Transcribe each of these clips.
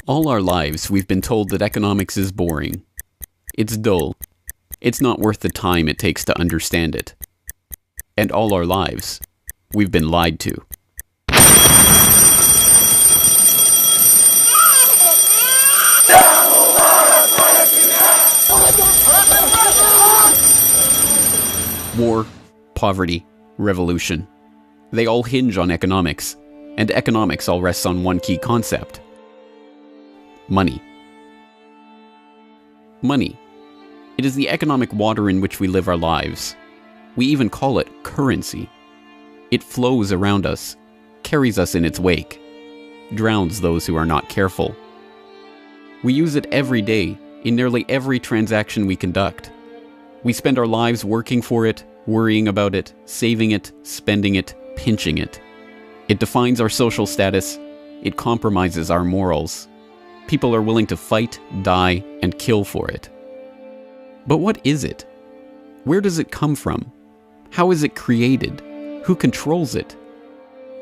All our lives, we've been told that economics is boring. It's dull. It's not worth the time it takes to understand it. And all our lives, we've been lied to. War, poverty, revolution. They all hinge on economics, and economics all rests on one key concept. Money. Money. It is the economic water in which we live our lives. We even call it currency. It flows around us, carries us in its wake, drowns those who are not careful. We use it every day, in nearly every transaction we conduct. We spend our lives working for it, worrying about it, saving it, spending it, pinching it. It defines our social status. It compromises our morals. People are willing to fight, die, and kill for it. But what is it? Where does it come from? How is it created? Who controls it?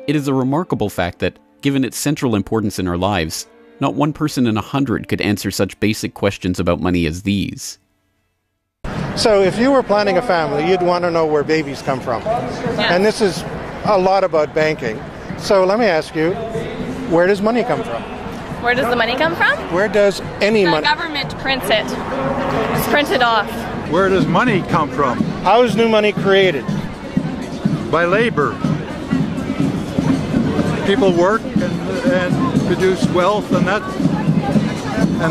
It is a remarkable fact that, given its central importance in our lives, not one person in 100 could answer such basic questions about money as these. So if you were planning a family, you'd want to know where babies come from. Yeah. And this is a lot about banking. So let me ask you, where does money come from? Where does the money come from? Where does any money? The government prints it. It's printed off. Where does money come from? How is new money created? By labor. People work and produce wealth, and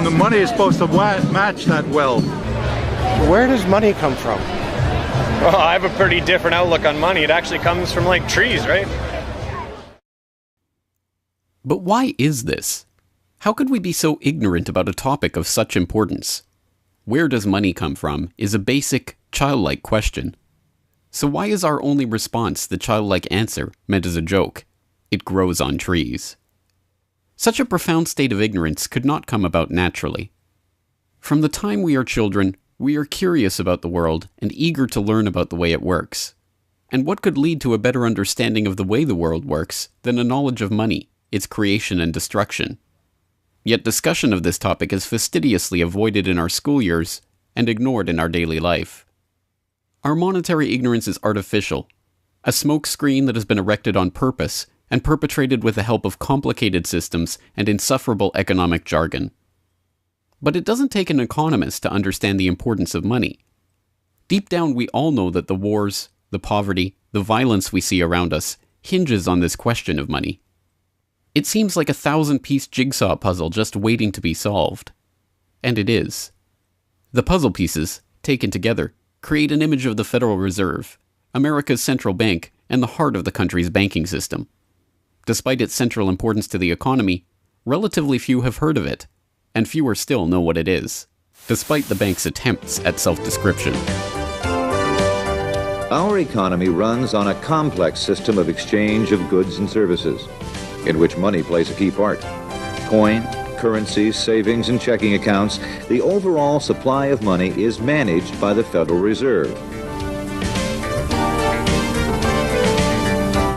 the money is supposed to match that wealth. Where does money come from? Well, I have a pretty different outlook on money. It actually comes from, like, trees, right? But why is this? How could we be so ignorant about a topic of such importance? Where does money come from is a basic, childlike question. So why is our only response the childlike answer meant as a joke? It grows on trees. Such a profound state of ignorance could not come about naturally. From the time we are children, we are curious about the world and eager to learn about the way it works. And what could lead to a better understanding of the way the world works than a knowledge of money, its creation and destruction? Yet discussion of this topic is fastidiously avoided in our school years and ignored in our daily life. Our monetary ignorance is artificial, a smoke screen that has been erected on purpose and perpetrated with the help of complicated systems and insufferable economic jargon. But it doesn't take an economist to understand the importance of money. Deep down, we all know that the wars, the poverty, the violence we see around us hinges on this question of money. It seems like a 1,000-piece jigsaw puzzle just waiting to be solved. And it is. The puzzle pieces, taken together, create an image of the Federal Reserve, America's central bank, and the heart of the country's banking system. Despite its central importance to the economy, relatively few have heard of it, and fewer still know what it is, despite the bank's attempts at self-description. Our economy runs on a complex system of exchange of goods and services, in which money plays a key part. Coin, currencies, savings, and checking accounts, the overall supply of money is managed by the Federal Reserve.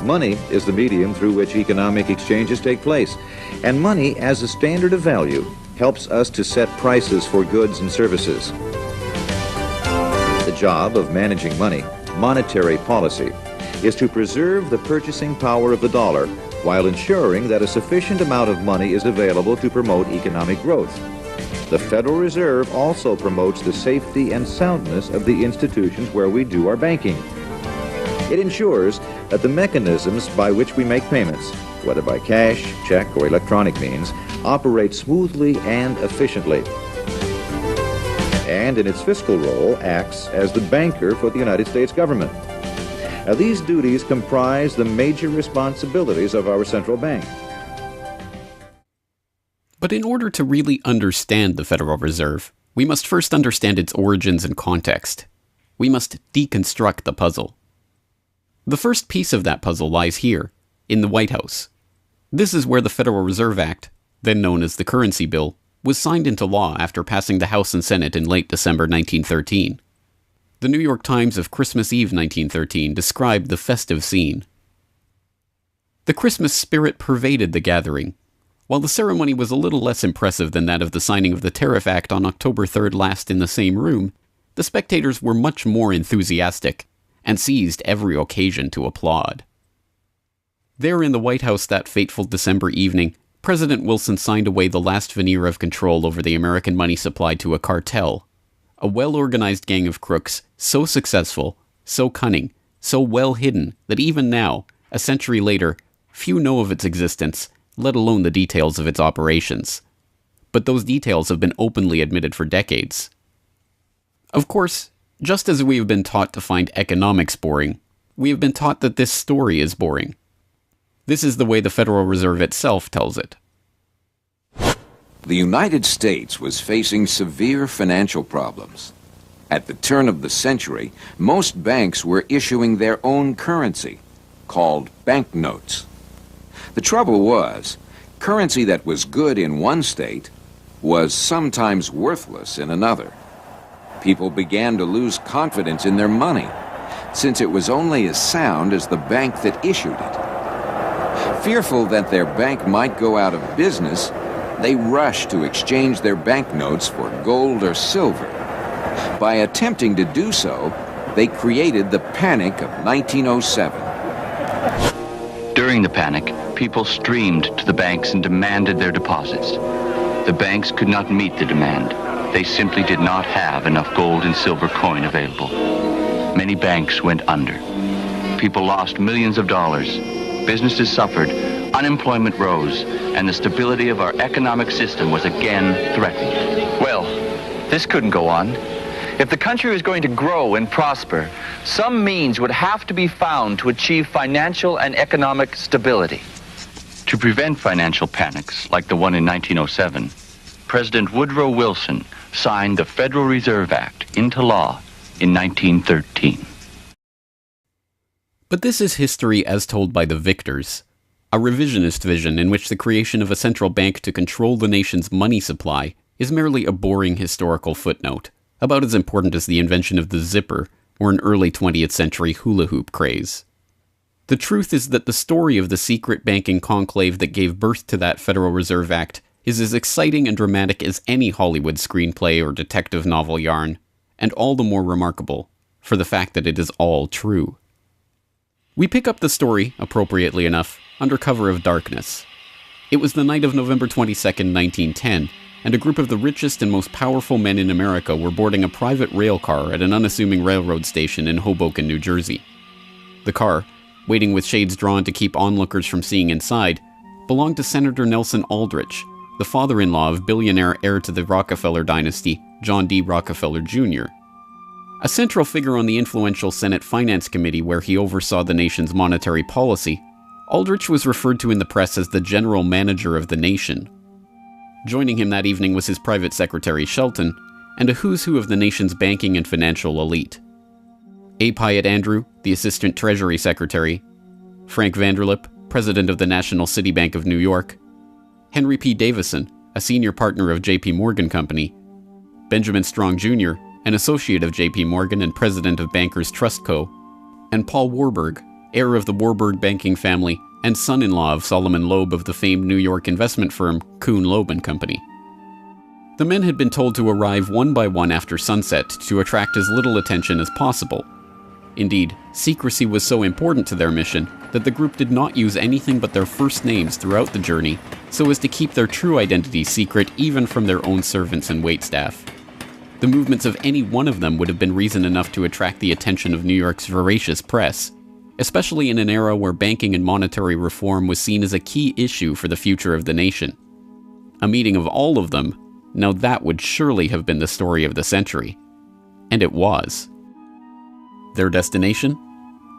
Money is the medium through which economic exchanges take place, and money as a standard of value helps us to set prices for goods and services. The job of managing money, monetary policy, is to preserve the purchasing power of the dollar while ensuring that a sufficient amount of money is available to promote economic growth. The Federal Reserve also promotes the safety and soundness of the institutions where we do our banking. It ensures that the mechanisms by which we make payments, whether by cash, check, or electronic means, operate smoothly and efficiently. And in its fiscal role, acts as the banker for the United States government. These duties comprise the major responsibilities of our central bank. But in order to really understand the Federal Reserve, we must first understand its origins and context. We must deconstruct the puzzle. The first piece of that puzzle lies here, in the White House. This is where the Federal Reserve Act, then known as the Currency Bill, was signed into law after passing the House and Senate in late December 1913. The New York Times of Christmas Eve 1913 described the festive scene. The Christmas spirit pervaded the gathering. While the ceremony was a little less impressive than that of the signing of the Tariff Act on October 3rd last in the same room, the spectators were much more enthusiastic and seized every occasion to applaud. There in the White House that fateful December evening, President Wilson signed away the last veneer of control over the American money supply to a cartel, a well-organized gang of crooks so successful, so cunning, so well hidden that even now, a century later, few know of its existence, let alone the details of its operations. But those details have been openly admitted for decades. Of course, just as we have been taught to find economics boring, we have been taught that this story is boring. This is the way the Federal Reserve itself tells it. The United States was facing severe financial problems. At the turn of the century, most banks were issuing their own currency, called banknotes. The trouble was, currency that was good in one state was sometimes worthless in another. People began to lose confidence in their money, since it was only as sound as the bank that issued it. Fearful that their bank might go out of business, they rushed to exchange their banknotes for gold or silver. By attempting to do so, they created the Panic of 1907. During the panic, people streamed to the banks and demanded their deposits. The banks could not meet the demand. They simply did not have enough gold and silver coin available. Many banks went under. People lost millions of dollars. Businesses suffered, unemployment rose, and the stability of our economic system was again threatened. Well, this couldn't go on. If the country was going to grow and prosper, some means would have to be found to achieve financial and economic stability. To prevent financial panics like the one in 1907, President Woodrow Wilson signed the Federal Reserve Act into law in 1913. But this is history as told by the victors, a revisionist vision in which the creation of a central bank to control the nation's money supply is merely a boring historical footnote, about as important as the invention of the zipper or an early 20th century hula hoop craze. The truth is that the story of the secret banking conclave that gave birth to that Federal Reserve Act is as exciting and dramatic as any Hollywood screenplay or detective novel yarn, and all the more remarkable for the fact that it is all true. We pick up the story, appropriately enough, under cover of darkness. It was the night of November 22nd, 1910, and a group of the richest and most powerful men in America were boarding a private rail car at an unassuming railroad station in Hoboken, New Jersey. The car, waiting with shades drawn to keep onlookers from seeing inside, belonged to Senator Nelson Aldrich, the father-in-law of billionaire heir to the Rockefeller dynasty, John D. Rockefeller Jr. A central figure on the influential Senate Finance Committee where he oversaw the nation's monetary policy, Aldrich was referred to in the press as the general manager of the nation. Joining him that evening was his private secretary Shelton, and a who's who of the nation's banking and financial elite. A. Piatt Andrew, the Assistant Treasury Secretary, Frank Vanderlip, President of the National City Bank of New York, Henry P. Davison, a senior partner of J.P. Morgan Company, Benjamin Strong Jr., an associate of J.P. Morgan and president of Bankers Trust Co., and Paul Warburg, heir of the Warburg banking family and son-in-law of Solomon Loeb of the famed New York investment firm Kuhn, Loeb & Company. The men had been told to arrive one by one after sunset to attract as little attention as possible. Indeed, secrecy was so important to their mission that the group did not use anything but their first names throughout the journey so as to keep their true identity secret even from their own servants and waitstaff. The movements of any one of them would have been reason enough to attract the attention of New York's voracious press, especially in an era where banking and monetary reform was seen as a key issue for the future of the nation. A meeting of all of them, now that would surely have been the story of the century. And it was. Their destination?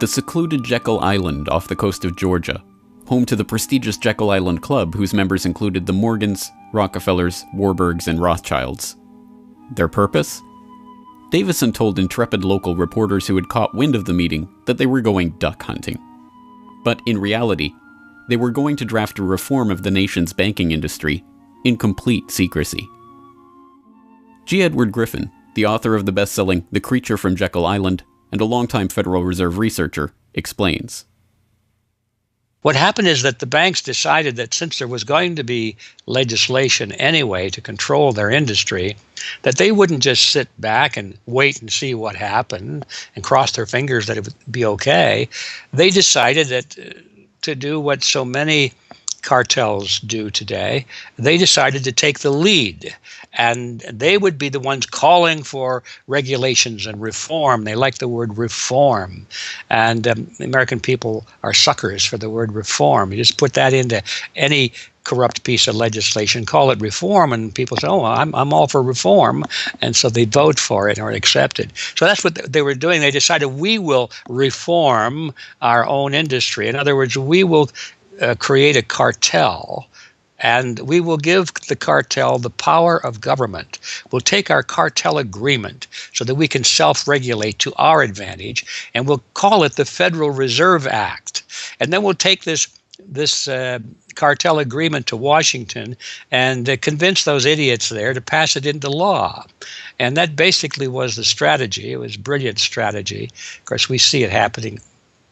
the secluded Jekyll Island off the coast of Georgia, home to the prestigious Jekyll Island Club, whose members included the Morgans, Rockefellers, Warburgs, and Rothschilds. Their purpose? Davison told intrepid local reporters who had caught wind of the meeting that they were going duck hunting. But in reality, they were going to draft a reform of the nation's banking industry in complete secrecy. G. Edward Griffin, the author of the best-selling The Creature from Jekyll Island and a longtime Federal Reserve researcher, explains. What happened is that the banks decided that since there was going to be legislation anyway to control their industry, that they wouldn't just sit back and wait and see what happened and cross their fingers that it would be okay. They decided that to do what so many cartels do today, they decided to take the lead, and they would be the ones calling for regulations and reform. They like the word reform, and the American people are suckers for the word reform. You just put that into any corrupt piece of legislation, call it reform, and people say, oh, I'm all for reform, and so they vote for it or accept it. So that's what they were doing. They decided, we will reform our own industry. In other words, we will create a cartel, and we will give the cartel the power of government. We'll take our cartel agreement so that we can self-regulate to our advantage, and we'll call it the Federal Reserve Act. And then we'll take this cartel agreement to Washington and convince those idiots there to pass it into law. And that basically was the strategy. It was a brilliant strategy. Of course, we see it happening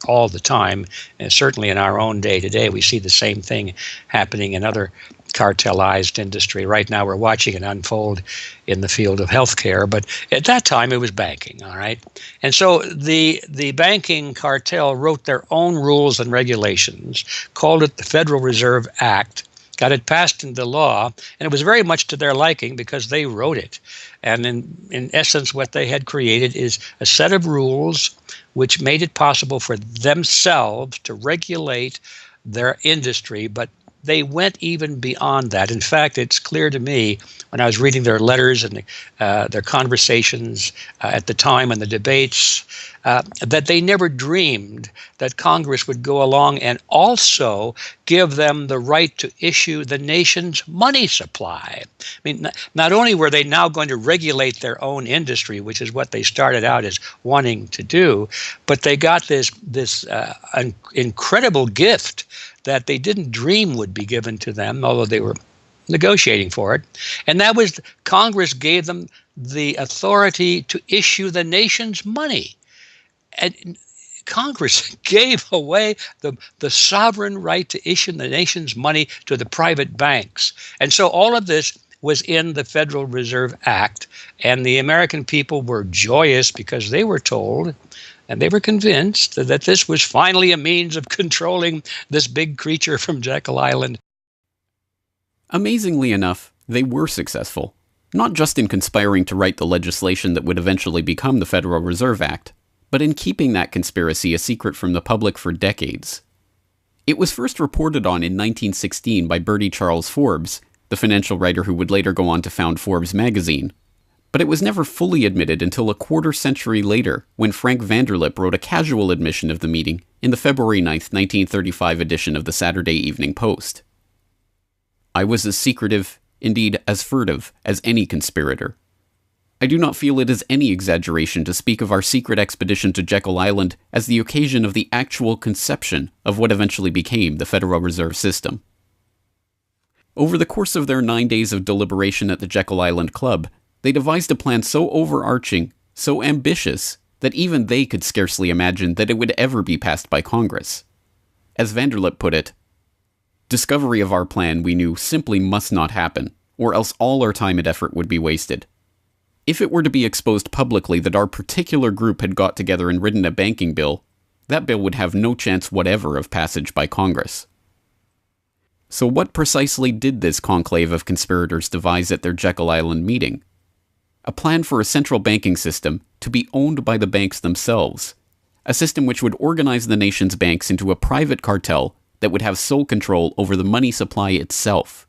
all the time, and certainly in our own day today, we see the same thing happening in other cartelized industry. Right now, we're watching it unfold in the field of healthcare, but at that time, it was banking, all right? And so the banking cartel wrote their own rules and regulations, called it the Federal Reserve Act, got it passed into law, and it was very much to their liking because they wrote it. And in essence, what they had created is a set of rules which made it possible for themselves to regulate their industry, but they went even beyond that. In fact, it's clear to me when I was reading their letters and their conversations at the time and the debates that they never dreamed that Congress would go along and also give them the right to issue the nation's money supply. I mean, not only were they now going to regulate their own industry, which is what they started out as wanting to do, but they got this incredible gift that they didn't dream would be given to them, although they were negotiating for it. And that was Congress gave them the authority to issue the nation's money. And Congress gave away the sovereign right to issue the nation's money to the private banks. And so all of this was in the Federal Reserve Act, and the American people were joyous because they were told and they were convinced that this was finally a means of controlling this big creature from Jekyll Island. Amazingly enough, they were successful, not just in conspiring to write the legislation that would eventually become the Federal Reserve Act, but in keeping that conspiracy a secret from the public for decades. It was first reported on in 1916 by Bertie Charles Forbes, the financial writer who would later go on to found Forbes magazine. But it was never fully admitted until a quarter century later, when Frank Vanderlip wrote a casual admission of the meeting in the February 9th, 1935 edition of the Saturday Evening Post. I was as secretive, indeed as furtive, as any conspirator. I do not feel it is any exaggeration to speak of our secret expedition to Jekyll Island as the occasion of the actual conception of what eventually became the Federal Reserve System. Over the course of their 9 days of deliberation at the Jekyll Island Club, they devised a plan so overarching, so ambitious, that even they could scarcely imagine that it would ever be passed by Congress. As Vanderlip put it, discovery of our plan, we knew, simply must not happen, or else all our time and effort would be wasted. If it were to be exposed publicly that our particular group had got together and written a banking bill, that bill would have no chance whatever of passage by Congress. So what precisely did this conclave of conspirators devise at their Jekyll Island meeting? A plan for a central banking system to be owned by the banks themselves, a system which would organize the nation's banks into a private cartel that would have sole control over the money supply itself.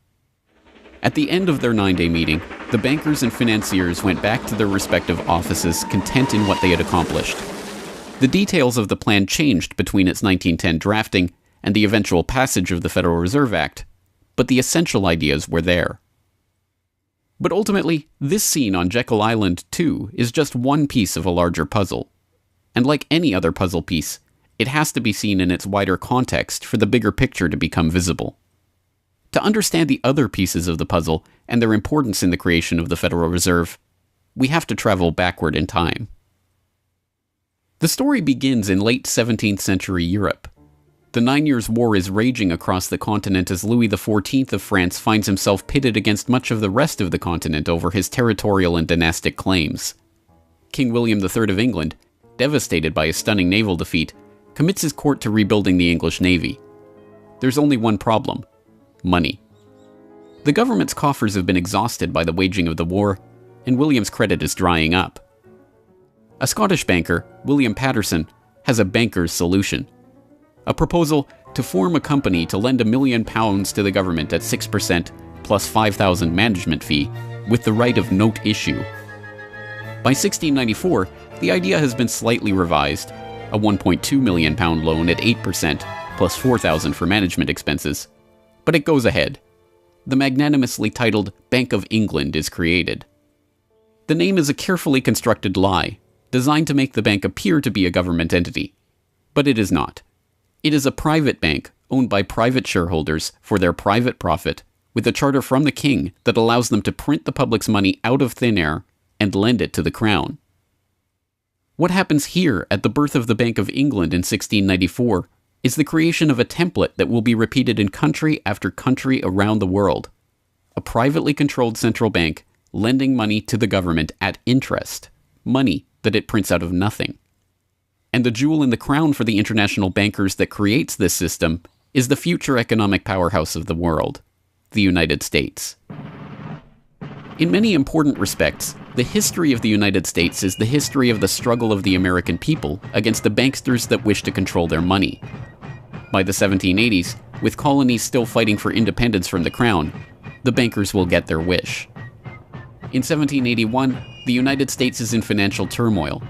At the end of their 9-day meeting, the bankers and financiers went back to their respective offices content in what they had accomplished. The details of the plan changed between its 1910 drafting and the eventual passage of the Federal Reserve Act, but the essential ideas were there. But ultimately, this scene on Jekyll Island, too, is just one piece of a larger puzzle. And like any other puzzle piece, it has to be seen in its wider context for the bigger picture to become visible. To understand the other pieces of the puzzle and their importance in the creation of the Federal Reserve, we have to travel backward in time. The story begins in late 17th century Europe. The 9 Years' War is raging across the continent as Louis XIV of France finds himself pitted against much of the rest of the continent over his territorial and dynastic claims. King William III of England, devastated by a stunning naval defeat, commits his court to rebuilding the English navy. There's only one problem: money. The government's coffers have been exhausted by the waging of the war, and William's credit is drying up. A Scottish banker, William Paterson, has a banker's solution. A proposal to form a company to lend £1 million to the government at 6% plus £5,000 management fee, with the right of note issue. By 1694, the idea has been slightly revised, a £1.2 million loan at 8% plus £4,000 for management expenses. But it goes ahead. The magnanimously titled Bank of England is created. The name is a carefully constructed lie, designed to make the bank appear to be a government entity. But it is not. It is a private bank owned by private shareholders for their private profit, with a charter from the king that allows them to print the public's money out of thin air and lend it to the crown. What happens here at the birth of the Bank of England in 1694 is the creation of a template that will be repeated in country after country around the world. A privately controlled central bank lending money to the government at interest, money that it prints out of nothing. And the jewel in the crown for the international bankers that creates this system is the future economic powerhouse of the world, the United States. In many important respects, the history of the United States is the history of the struggle of the American people against the banksters that wish to control their money. By the 1780s, with colonies still fighting for independence from the crown, the bankers will get their wish. In 1781, the United States is in financial turmoil.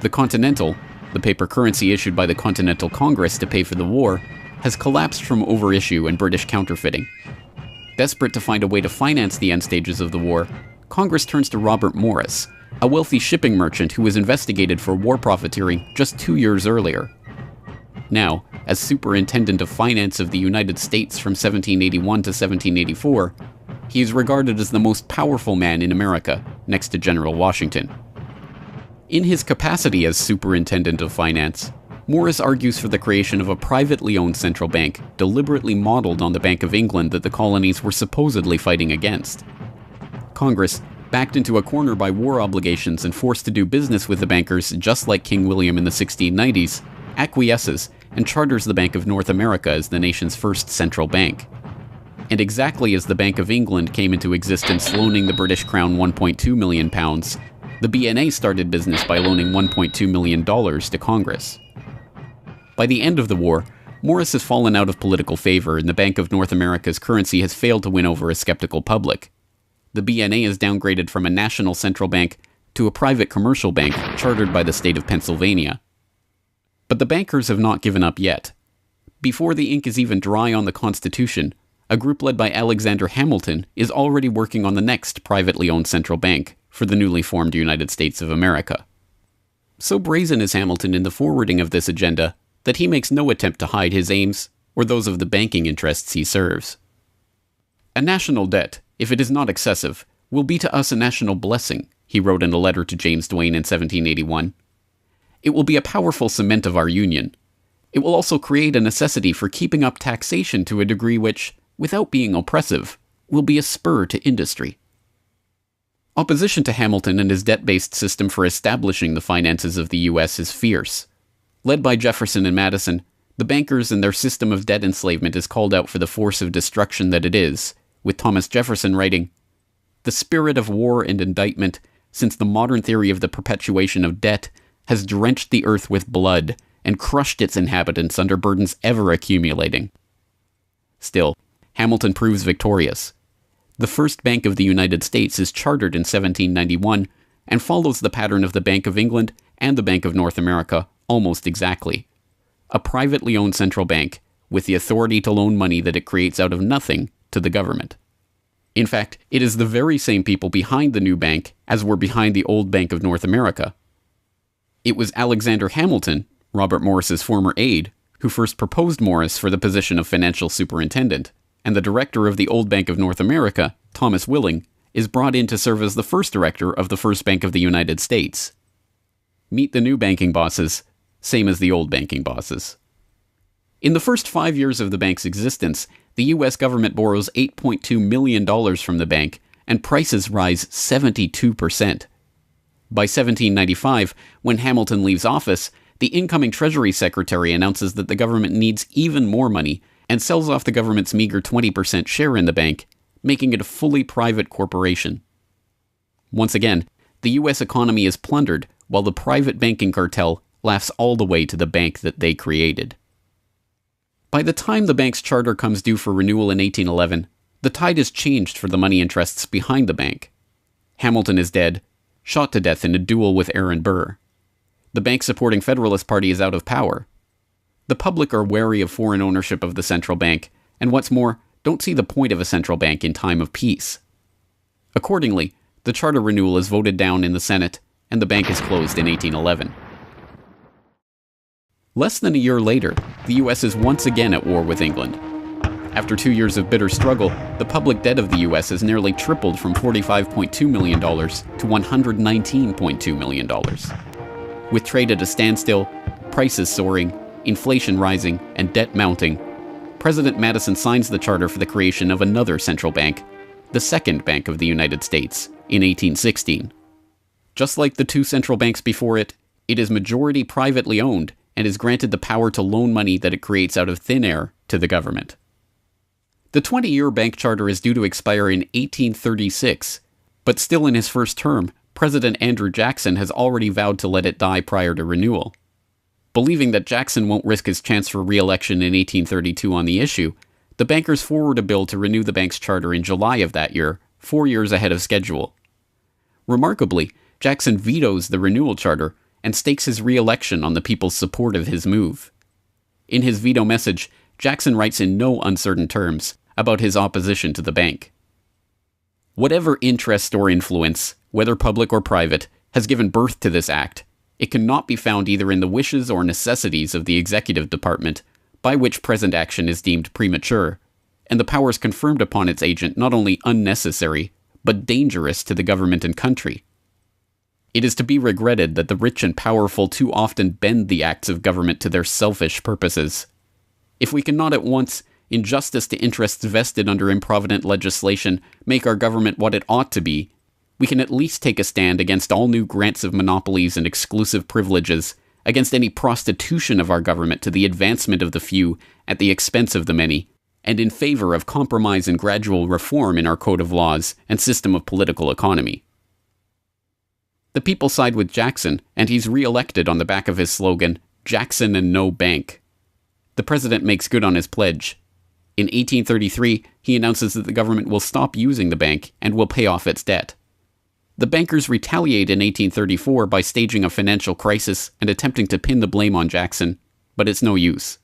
The Continental, the paper currency issued by the Continental Congress to pay for the war, has collapsed from overissue and British counterfeiting. Desperate to find a way to finance the end stages of the war, Congress turns to Robert Morris, a wealthy shipping merchant who was investigated for war profiteering just 2 years earlier. Now, as Superintendent of Finance of the United States from 1781 to 1784, he is regarded as the most powerful man in America, next to General Washington. In his capacity as Superintendent of Finance, Morris argues for the creation of a privately owned central bank deliberately modeled on the Bank of England that the colonies were supposedly fighting against. Congress, backed into a corner by war obligations and forced to do business with the bankers just like King William in the 1690s, acquiesces and charters the Bank of North America as the nation's first central bank. And exactly as the Bank of England came into existence loaning the British Crown £1.2 million, the BNA started business by loaning $1.2 million to Congress. By the end of the war, Morris has fallen out of political favor and the Bank of North America's currency has failed to win over a skeptical public. The BNA is downgraded from a national central bank to a private commercial bank chartered by the state of Pennsylvania. But the bankers have not given up yet. Before the ink is even dry on the Constitution, a group led by Alexander Hamilton is already working on the next privately owned central bank for the newly formed United States of America. So brazen is Hamilton in the forwarding of this agenda that he makes no attempt to hide his aims or those of the banking interests he serves. A national debt, if it is not excessive, will be to us a national blessing, he wrote in a letter to James Duane in 1781. It will be a powerful cement of our union. It will also create a necessity for keeping up taxation to a degree which, without being oppressive, will be a spur to industry. Opposition to Hamilton and his debt-based system for establishing the finances of the U.S. is fierce. Led by Jefferson and Madison, the bankers and their system of debt enslavement is called out for the force of destruction that it is, with Thomas Jefferson writing, "The spirit of war and indictment, since the modern theory of the perpetuation of debt, has drenched the earth with blood and crushed its inhabitants under burdens ever accumulating." Still, Hamilton proves victorious. The first Bank of the United States is chartered in 1791 and follows the pattern of the Bank of England and the Bank of North America almost exactly. A privately owned central bank with the authority to loan money that it creates out of nothing to the government. In fact, it is the very same people behind the new bank as were behind the old Bank of North America. It was Alexander Hamilton, Robert Morris's former aide, who first proposed Morris for the position of financial superintendent, and the director of the old Bank of North America, Thomas Willing, is brought in to serve as the first director of the First Bank of the United States. Meet the new banking bosses, same as the old banking bosses. In the first 5 years of the bank's existence, the U.S. government borrows $8.2 million from the bank, and prices rise 72%. By 1795, when Hamilton leaves office, the incoming Treasury Secretary announces that the government needs even more money and sells off the government's meager 20% share in the bank, making it a fully private corporation. Once again, the U.S. economy is plundered while the private banking cartel laughs all the way to the bank that they created. By the time the bank's charter comes due for renewal in 1811, the tide has changed for the money interests behind the bank. Hamilton is dead, shot to death in a duel with Aaron Burr. The bank-supporting Federalist Party is out of power. The public are wary of foreign ownership of the central bank, and what's more, don't see the point of a central bank in time of peace. Accordingly, the charter renewal is voted down in the Senate, and the bank is closed in 1811. Less than a year later, the U.S. is once again at war with England. After 2 years of bitter struggle, the public debt of the U.S. has nearly tripled from $45.2 million to $119.2 million. With trade at a standstill, prices soaring, inflation rising, and debt mounting, President Madison signs the charter for the creation of another central bank, the Second Bank of the United States, in 1816. Just like the two central banks before it, it is majority privately owned and is granted the power to loan money that it creates out of thin air to the government. The 20-year bank charter is due to expire in 1836, but still in his first term, President Andrew Jackson has already vowed to let it die prior to renewal. Believing that Jackson won't risk his chance for re-election in 1832 on the issue, the bankers forward a bill to renew the bank's charter in July of that year, 4 years ahead of schedule. Remarkably, Jackson vetoes the renewal charter and stakes his re-election on the people's support of his move. In his veto message, Jackson writes in no uncertain terms about his opposition to the bank. Whatever interest or influence, whether public or private, has given birth to this act, it cannot be found either in the wishes or necessities of the executive department, by which present action is deemed premature, and the powers conferred upon its agent not only unnecessary, but dangerous to the government and country. It is to be regretted that the rich and powerful too often bend the acts of government to their selfish purposes. If we cannot at once, in justice to interests vested under improvident legislation, make our government what it ought to be, we can at least take a stand against all new grants of monopolies and exclusive privileges, against any prostitution of our government to the advancement of the few at the expense of the many, and in favor of compromise and gradual reform in our code of laws and system of political economy. The people side with Jackson, and he's re-elected on the back of his slogan, "Jackson and no bank." The president makes good on his pledge. In 1833, he announces that the government will stop using the bank and will pay off its debt. The bankers retaliate in 1834 by staging a financial crisis and attempting to pin the blame on Jackson, but it's no use.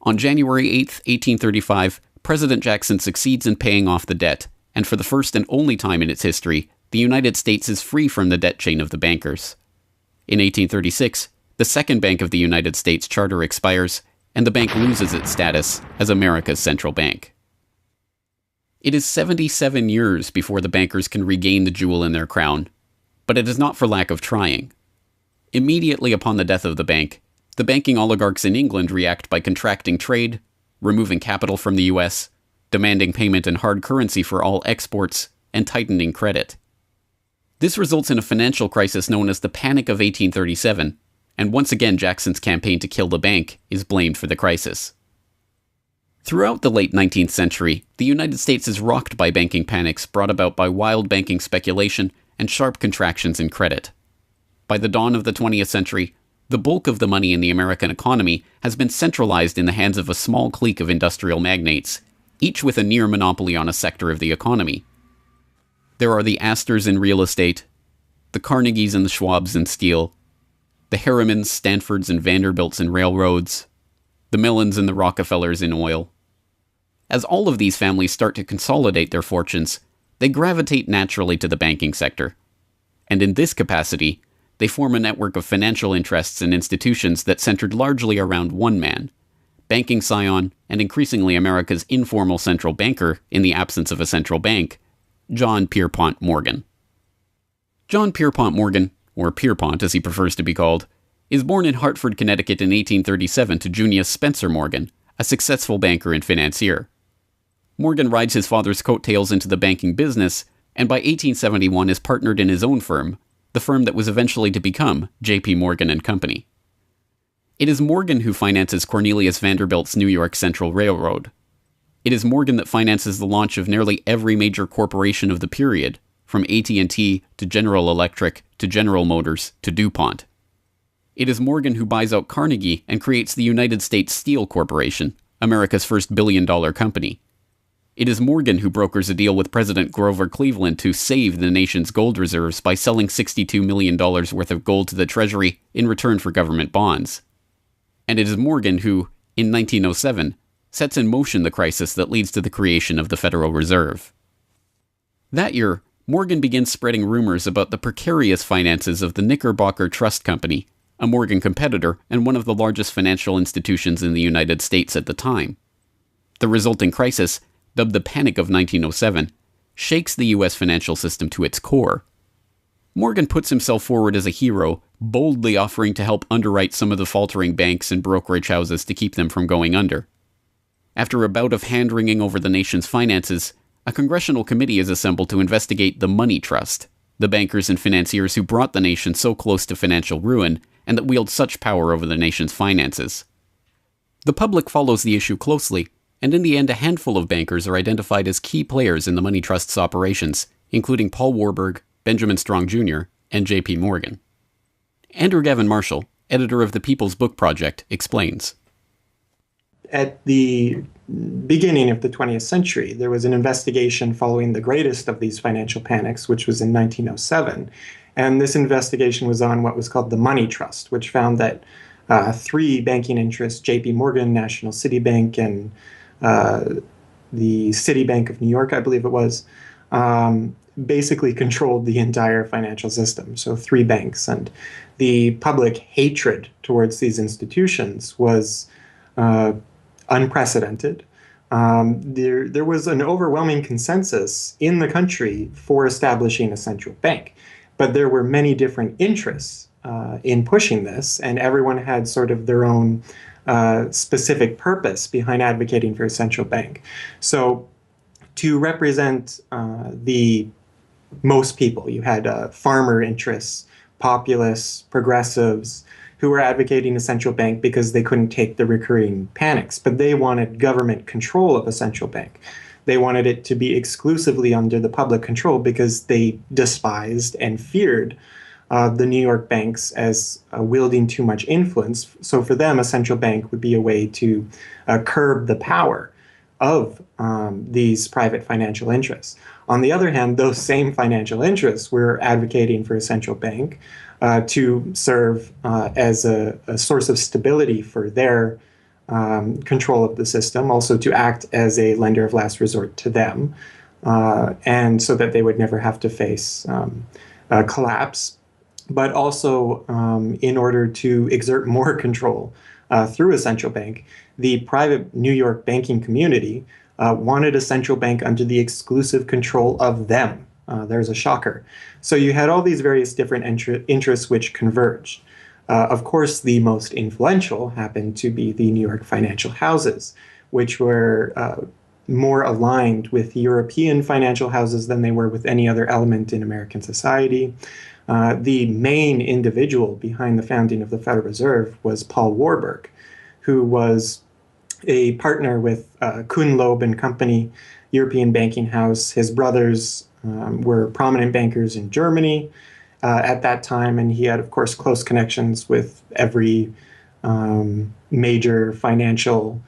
On January 8, 1835, President Jackson succeeds in paying off the debt, and for the first and only time in its history, the United States is free from the debt chain of the bankers. In 1836, the Second Bank of the United States charter expires, and the bank loses its status as America's central bank. It is 77 years before the bankers can regain the jewel in their crown, but it is not for lack of trying. Immediately upon the death of the bank, the banking oligarchs in England react by contracting trade, removing capital from the US, demanding payment in hard currency for all exports, and tightening credit. This results in a financial crisis known as the Panic of 1837, and once again Jackson's campaign to kill the bank is blamed for the crisis. Throughout the late 19th century, the United States is rocked by banking panics brought about by wild banking speculation and sharp contractions in credit. By the dawn of the 20th century, the bulk of the money in the American economy has been centralized in the hands of a small clique of industrial magnates, each with a near monopoly on a sector of the economy. There are the Astors in real estate, the Carnegies and the Schwabs in steel, the Harrimans, Stanfords, and Vanderbilts in railroads, the Millens and the Rockefellers in oil. As all of these families start to consolidate their fortunes, they gravitate naturally to the banking sector. And in this capacity, they form a network of financial interests and institutions that centered largely around one man, banking scion and increasingly America's informal central banker in the absence of a central bank, John Pierpont Morgan. John Pierpont Morgan, or Pierpont as he prefers to be called, is born in Hartford, Connecticut in 1837 to Junius Spencer Morgan, a successful banker and financier. Morgan rides his father's coattails into the banking business, and by 1871 is partnered in his own firm, the firm that was eventually to become J.P. Morgan and Company. It is Morgan who finances Cornelius Vanderbilt's New York Central Railroad. It is Morgan that finances the launch of nearly every major corporation of the period, from AT&T to General Electric to General Motors to DuPont. It is Morgan who buys out Carnegie and creates the United States Steel Corporation, America's first billion-dollar company. It is Morgan who brokers a deal with President Grover Cleveland to save the nation's gold reserves by selling $62 million worth of gold to the Treasury in return for government bonds. And it is Morgan who, in 1907, sets in motion the crisis that leads to the creation of the Federal Reserve. That year, Morgan begins spreading rumors about the precarious finances of the Knickerbocker Trust Company, a Morgan competitor and one of the largest financial institutions in the United States at the time. The resulting crisis, dubbed the Panic of 1907, shakes the U.S. financial system to its core. Morgan puts himself forward as a hero, boldly offering to help underwrite some of the faltering banks and brokerage houses to keep them from going under. After a bout of hand-wringing over the nation's finances, a congressional committee is assembled to investigate the Money Trust, the bankers and financiers who brought the nation so close to financial ruin and that wield such power over the nation's finances. The public follows the issue closely, and in the end a handful of bankers are identified as key players in the Money Trust's operations, including Paul Warburg, Benjamin Strong Jr., and J.P. Morgan. Andrew Gavin Marshall, editor of the People's Book Project, explains. At the beginning of the 20th century, there was an investigation following the greatest of these financial panics, which was in 1907. And this investigation was on what was called the Money Trust, which found that three banking interests, J.P. Morgan, National City Bank, and the Citibank of New York, I believe it was, basically controlled the entire financial system. So three banks. And the public hatred towards these institutions was unprecedented. There was an overwhelming consensus in the country for establishing a central bank. But there were many different interests in pushing this, and everyone had sort of their own specific purpose behind advocating for a central bank. So to represent the most people, you had farmer interests, populists, progressives, who were advocating a central bank because they couldn't take the recurring panics, but they wanted government control of a central bank. They wanted it to be exclusively under the public control because they despised and feared the New York banks as wielding too much influence. So for them, a central bank would be a way to curb the power of these private financial interests. On the other hand, those same financial interests were advocating for a central bank to serve as a source of stability for their control of the system, also to act as a lender of last resort to them, and so that they would never have to face collapse, but also in order to exert more control through a central bank. The private New York banking community wanted a central bank under the exclusive control of them. There's a shocker. So you had all these various different interests which converged. Of course, the most influential happened to be the New York financial houses, which were more aligned with European financial houses than they were with any other element in American society. The main individual behind the founding of the Federal Reserve was Paul Warburg, who was a partner with Kuhn Loeb and Company, European banking house. His brothers were prominent bankers in Germany at that time, and he had, of course, close connections with every major financial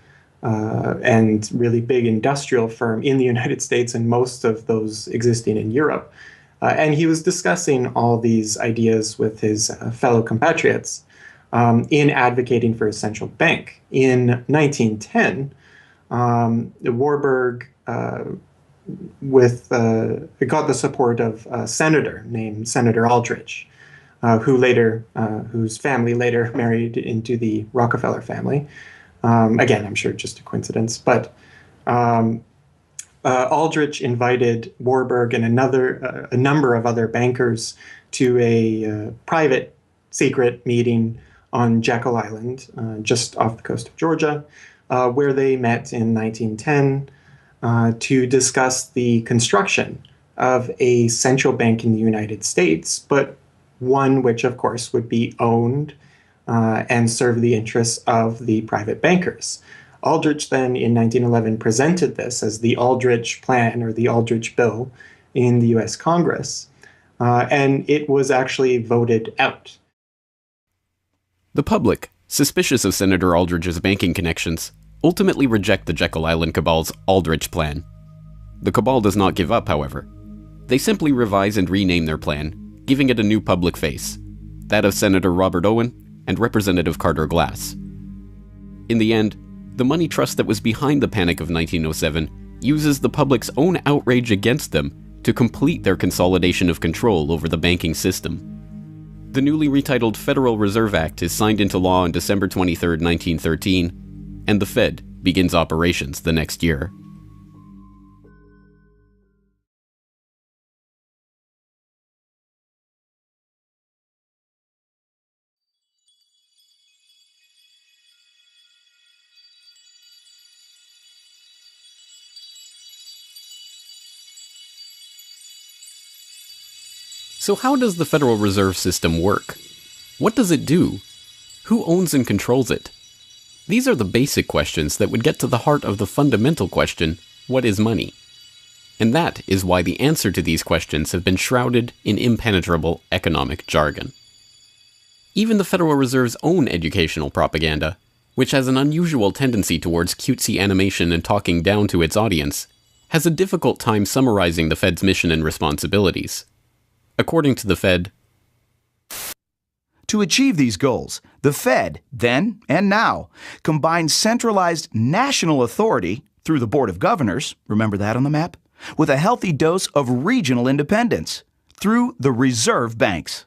and really big industrial firm in the United States, and most of those existing in Europe. And he was discussing all these ideas with his fellow compatriots. in advocating for a central bank. In 1910, Warburg got the support of a senator named Senator Aldrich, whose family later married into the Rockefeller family. Again, I'm sure just a coincidence, but Aldrich invited Warburg and a number of other bankers to a private, secret meeting on Jekyll Island, just off the coast of Georgia, where they met in 1910 to discuss the construction of a central bank in the United States, but one which, of course, would be owned and serve the interests of the private bankers. Aldrich then, in 1911, presented this as the Aldrich Plan or the Aldrich Bill in the U.S. Congress, and it was actually voted out. The public, suspicious of Senator Aldrich's banking connections, ultimately reject the Jekyll Island Cabal's Aldrich Plan. The Cabal does not give up, however. They simply revise and rename their plan, giving it a new public face, that of Senator Robert Owen and Representative Carter Glass. In the end, the money trust that was behind the Panic of 1907 uses the public's own outrage against them to complete their consolidation of control over the banking system. The newly retitled Federal Reserve Act is signed into law on December 23, 1913, and the Fed begins operations the next year. So how does the Federal Reserve System work? What does it do? Who owns and controls it? These are the basic questions that would get to the heart of the fundamental question, what is money? And that is why the answer to these questions have been shrouded in impenetrable economic jargon. Even the Federal Reserve's own educational propaganda, which has an unusual tendency towards cutesy animation and talking down to its audience, has a difficult time summarizing the Fed's mission and responsibilities. According to the Fed, to achieve these goals, the Fed, then and now, combines centralized national authority through the Board of Governors, remember that on the map, with a healthy dose of regional independence through the reserve banks.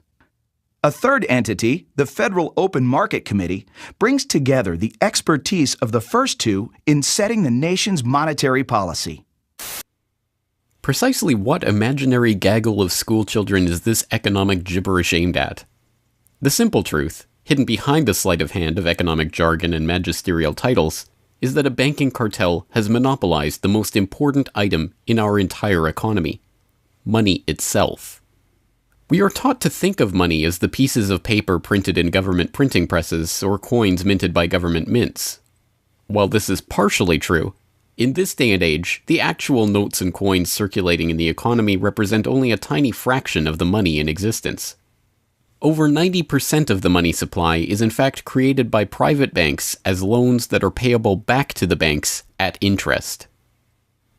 A third entity, the Federal Open Market Committee, brings together the expertise of the first two in setting the nation's monetary policy. Precisely what imaginary gaggle of schoolchildren is this economic gibberish aimed at? The simple truth, hidden behind the sleight of hand of economic jargon and magisterial titles, is that a banking cartel has monopolized the most important item in our entire economy: money itself. We are taught to think of money as the pieces of paper printed in government printing presses or coins minted by government mints. While this is partially true, in this day and age, the actual notes and coins circulating in the economy represent only a tiny fraction of the money in existence. Over 90% of the money supply is in fact created by private banks as loans that are payable back to the banks at interest.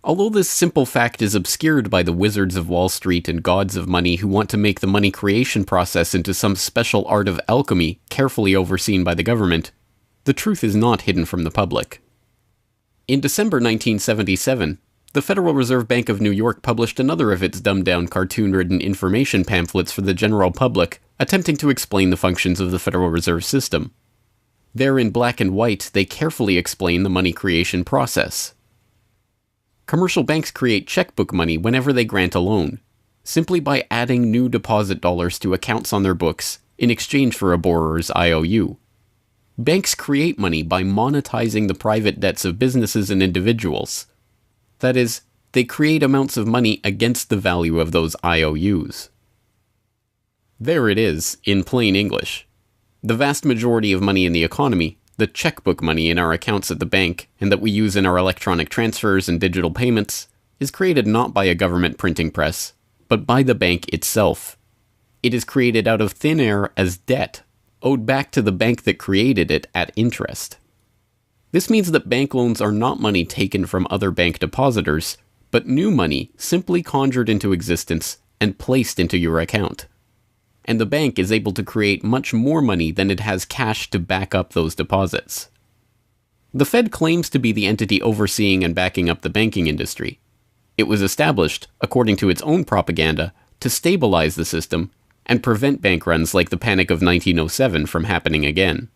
Although this simple fact is obscured by the wizards of Wall Street and gods of money who want to make the money creation process into some special art of alchemy carefully overseen by the government, the truth is not hidden from the public. In December 1977, the Federal Reserve Bank of New York published another of its dumbed-down cartoon-ridden information pamphlets for the general public, attempting to explain the functions of the Federal Reserve System. There in black and white, they carefully explain the money creation process. Commercial banks create checkbook money whenever they grant a loan, simply by adding new deposit dollars to accounts on their books in exchange for a borrower's IOU. Banks create money by monetizing the private debts of businesses and individuals. That is, they create amounts of money against the value of those IOUs. There it is, in plain English. The vast majority of money in the economy, the checkbook money in our accounts at the bank and that we use in our electronic transfers and digital payments, is created not by a government printing press, but by the bank itself. It is created out of thin air as debt, owed back to the bank that created it at interest. This means that bank loans are not money taken from other bank depositors, but new money simply conjured into existence and placed into your account. and the bank is able to create much more money than it has cash to back up those deposits. The Fed claims to be the entity overseeing and backing up the banking industry. It was established, according to its own propaganda, to stabilize the system and prevent bank runs like the Panic of 1907 from happening again.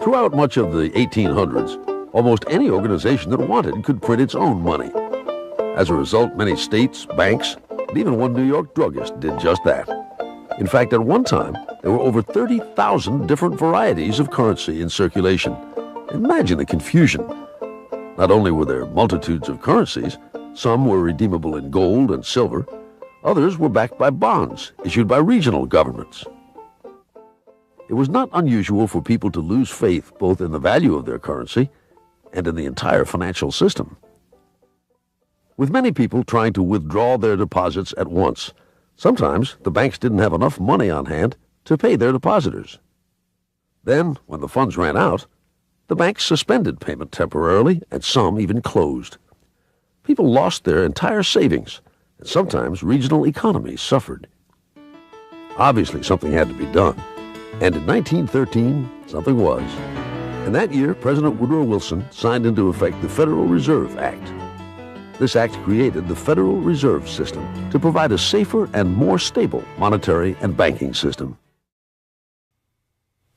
Throughout much of the 1800s, almost any organization that wanted could print its own money. As a result, many states, banks, and even one New York druggist did just that. In fact, at one time, there were over 30,000 different varieties of currency in circulation. Imagine the confusion. Not only were there multitudes of currencies, some were redeemable in gold and silver, others were backed by bonds issued by regional governments. It was not unusual for people to lose faith both in the value of their currency and in the entire financial system. With many people trying to withdraw their deposits at once, sometimes the banks didn't have enough money on hand to pay their depositors. Then, when the funds ran out, the banks suspended payment temporarily, and some even closed. People lost their entire savings, and sometimes regional economies suffered. Obviously, something had to be done, and in 1913, something was. In that year, President Woodrow Wilson signed into effect the Federal Reserve Act. This act created the Federal Reserve System to provide a safer and more stable monetary and banking system.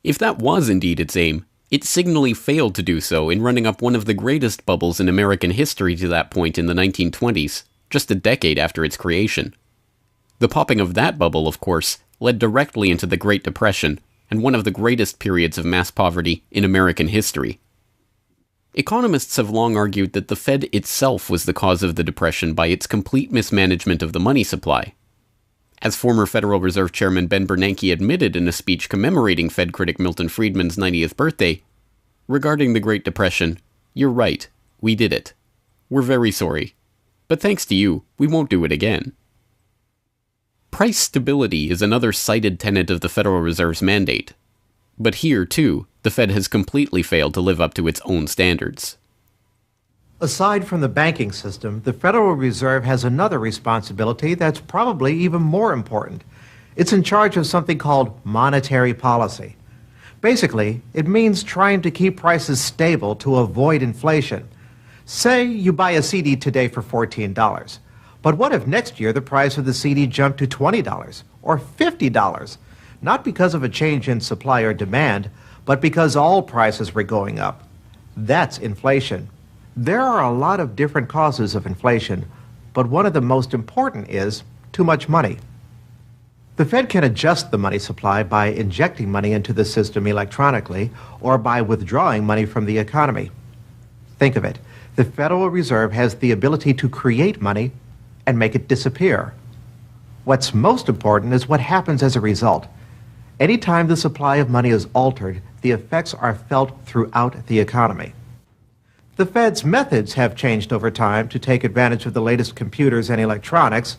If that was indeed its aim, it signally failed to do so in running up one of the greatest bubbles in American history to that point in the 1920s, just a decade after its creation. The popping of that bubble, of course, led directly into the Great Depression and one of the greatest periods of mass poverty in American history. Economists have long argued that the Fed itself was the cause of the Depression by its complete mismanagement of the money supply. As former Federal Reserve Chairman Ben Bernanke admitted in a speech commemorating Fed critic Milton Friedman's 90th birthday, regarding the Great Depression, "You're right, we did it. We're very sorry. But thanks to you, we won't do it again." Price stability is another cited tenet of the Federal Reserve's mandate. But here, too, the Fed has completely failed to live up to its own standards. Aside from the banking system, the Federal Reserve has another responsibility that's probably even more important. It's in charge of something called monetary policy. Basically, it means trying to keep prices stable to avoid inflation. Say you buy a CD today for $14. But what if next year the price of the CD jumped to $20 or $50? Not because of a change in supply or demand, but because all prices were going up. That's inflation. There are a lot of different causes of inflation, but one of the most important is too much money. The Fed can adjust the money supply by injecting money into the system electronically or by withdrawing money from the economy. Think of it. The Federal Reserve has the ability to create money and make it disappear. What's most important is what happens as a result. Anytime the supply of money is altered, the effects are felt throughout the economy. The Fed's methods have changed over time to take advantage of the latest computers and electronics,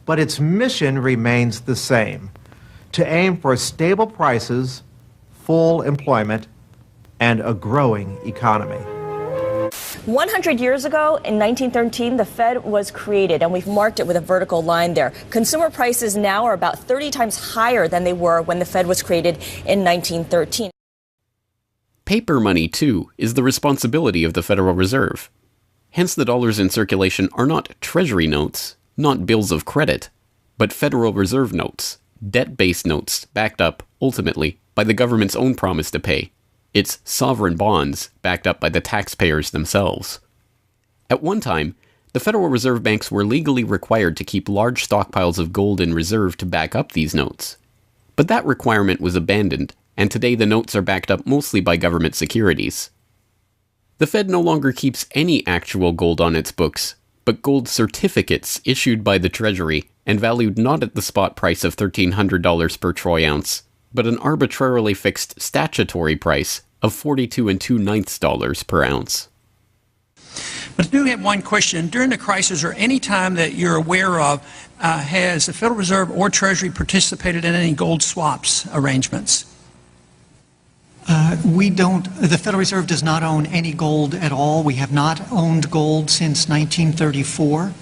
but its mission remains the same: to aim for stable prices, full employment, and a growing economy. 100 years ago, in 1913, the Fed was created, and we've marked it with a vertical line there. Consumer prices now are about 30 times higher than they were when the Fed was created in 1913. Paper money, too, is the responsibility of the Federal Reserve. Hence, the dollars in circulation are not Treasury notes, not bills of credit, but Federal Reserve notes, debt-based notes backed up, ultimately, by the government's own promise to pay. It's sovereign bonds backed up by the taxpayers themselves. At one time, the Federal Reserve banks were legally required to keep large stockpiles of gold in reserve to back up these notes. But that requirement was abandoned, and today the notes are backed up mostly by government securities. The Fed no longer keeps any actual gold on its books, but gold certificates issued by the Treasury and valued not at the spot price of $1,300 per troy ounce, but an arbitrarily fixed statutory price of $42 2/9 per ounce. But I do have one question. During the crisis or any time that you're aware of, has the Federal Reserve or Treasury participated in any gold swaps arrangements? The Federal Reserve does not own any gold at all. We have not owned gold since 1934.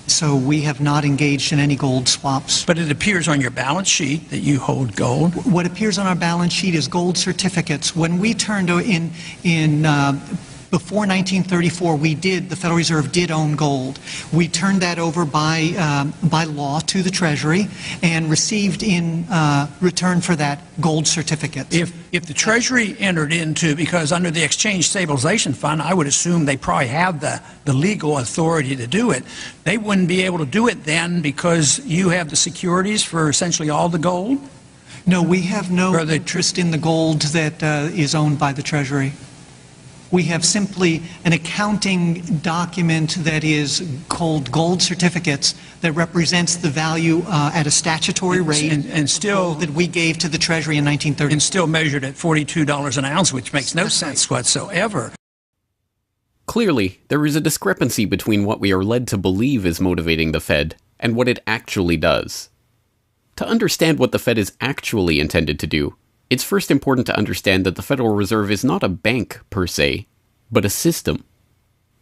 So we have not engaged in any gold swaps. But it appears on your balance sheet that you hold gold. What appears on our balance sheet is gold certificates. When we turned before 1934, the Federal Reserve did own gold. We turned that over by law to the Treasury and received in return for that gold certificate. If the Treasury entered into, because under the Exchange Stabilization Fund, I would assume they probably have the legal authority to do it. They wouldn't be able to do it then because you have the securities for essentially all the gold? No, we have no interest in the gold that is owned by the Treasury. We have simply an accounting document that is called gold certificates that represents the value at a statutory rate and still that we gave to the Treasury in 1930. And still measured at $42 an ounce, which makes no sense whatsoever. Clearly, there is a discrepancy between what we are led to believe is motivating the Fed and what it actually does. To understand what the Fed is actually intended to do, it's first important to understand that the Federal Reserve is not a bank per se, but a system.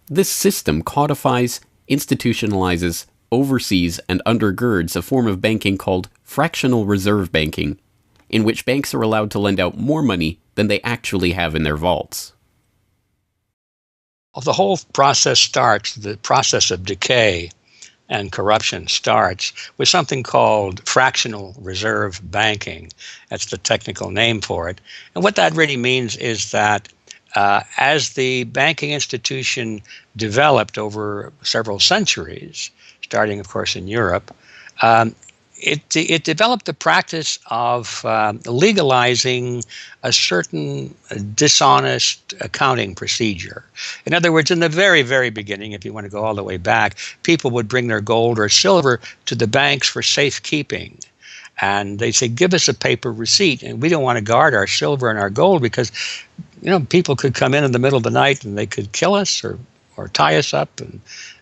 This system codifies, institutionalizes, oversees, and undergirds a form of banking called fractional reserve banking, in which banks are allowed to lend out more money than they actually have in their vaults. The whole process starts, the process of decay and corruption starts with something called fractional reserve banking. That's the technical name for it. And what that really means is that as the banking institution developed over several centuries, starting, of course, in Europe, it developed the practice of legalizing a certain dishonest accounting procedure. In other words, in the very, very beginning, if you want to go all the way back, people would bring their gold or silver to the banks for safekeeping. And they'd say, give us a paper receipt. And we don't want to guard our silver and our gold because, people could come in the middle of the night and they could kill us or tie us up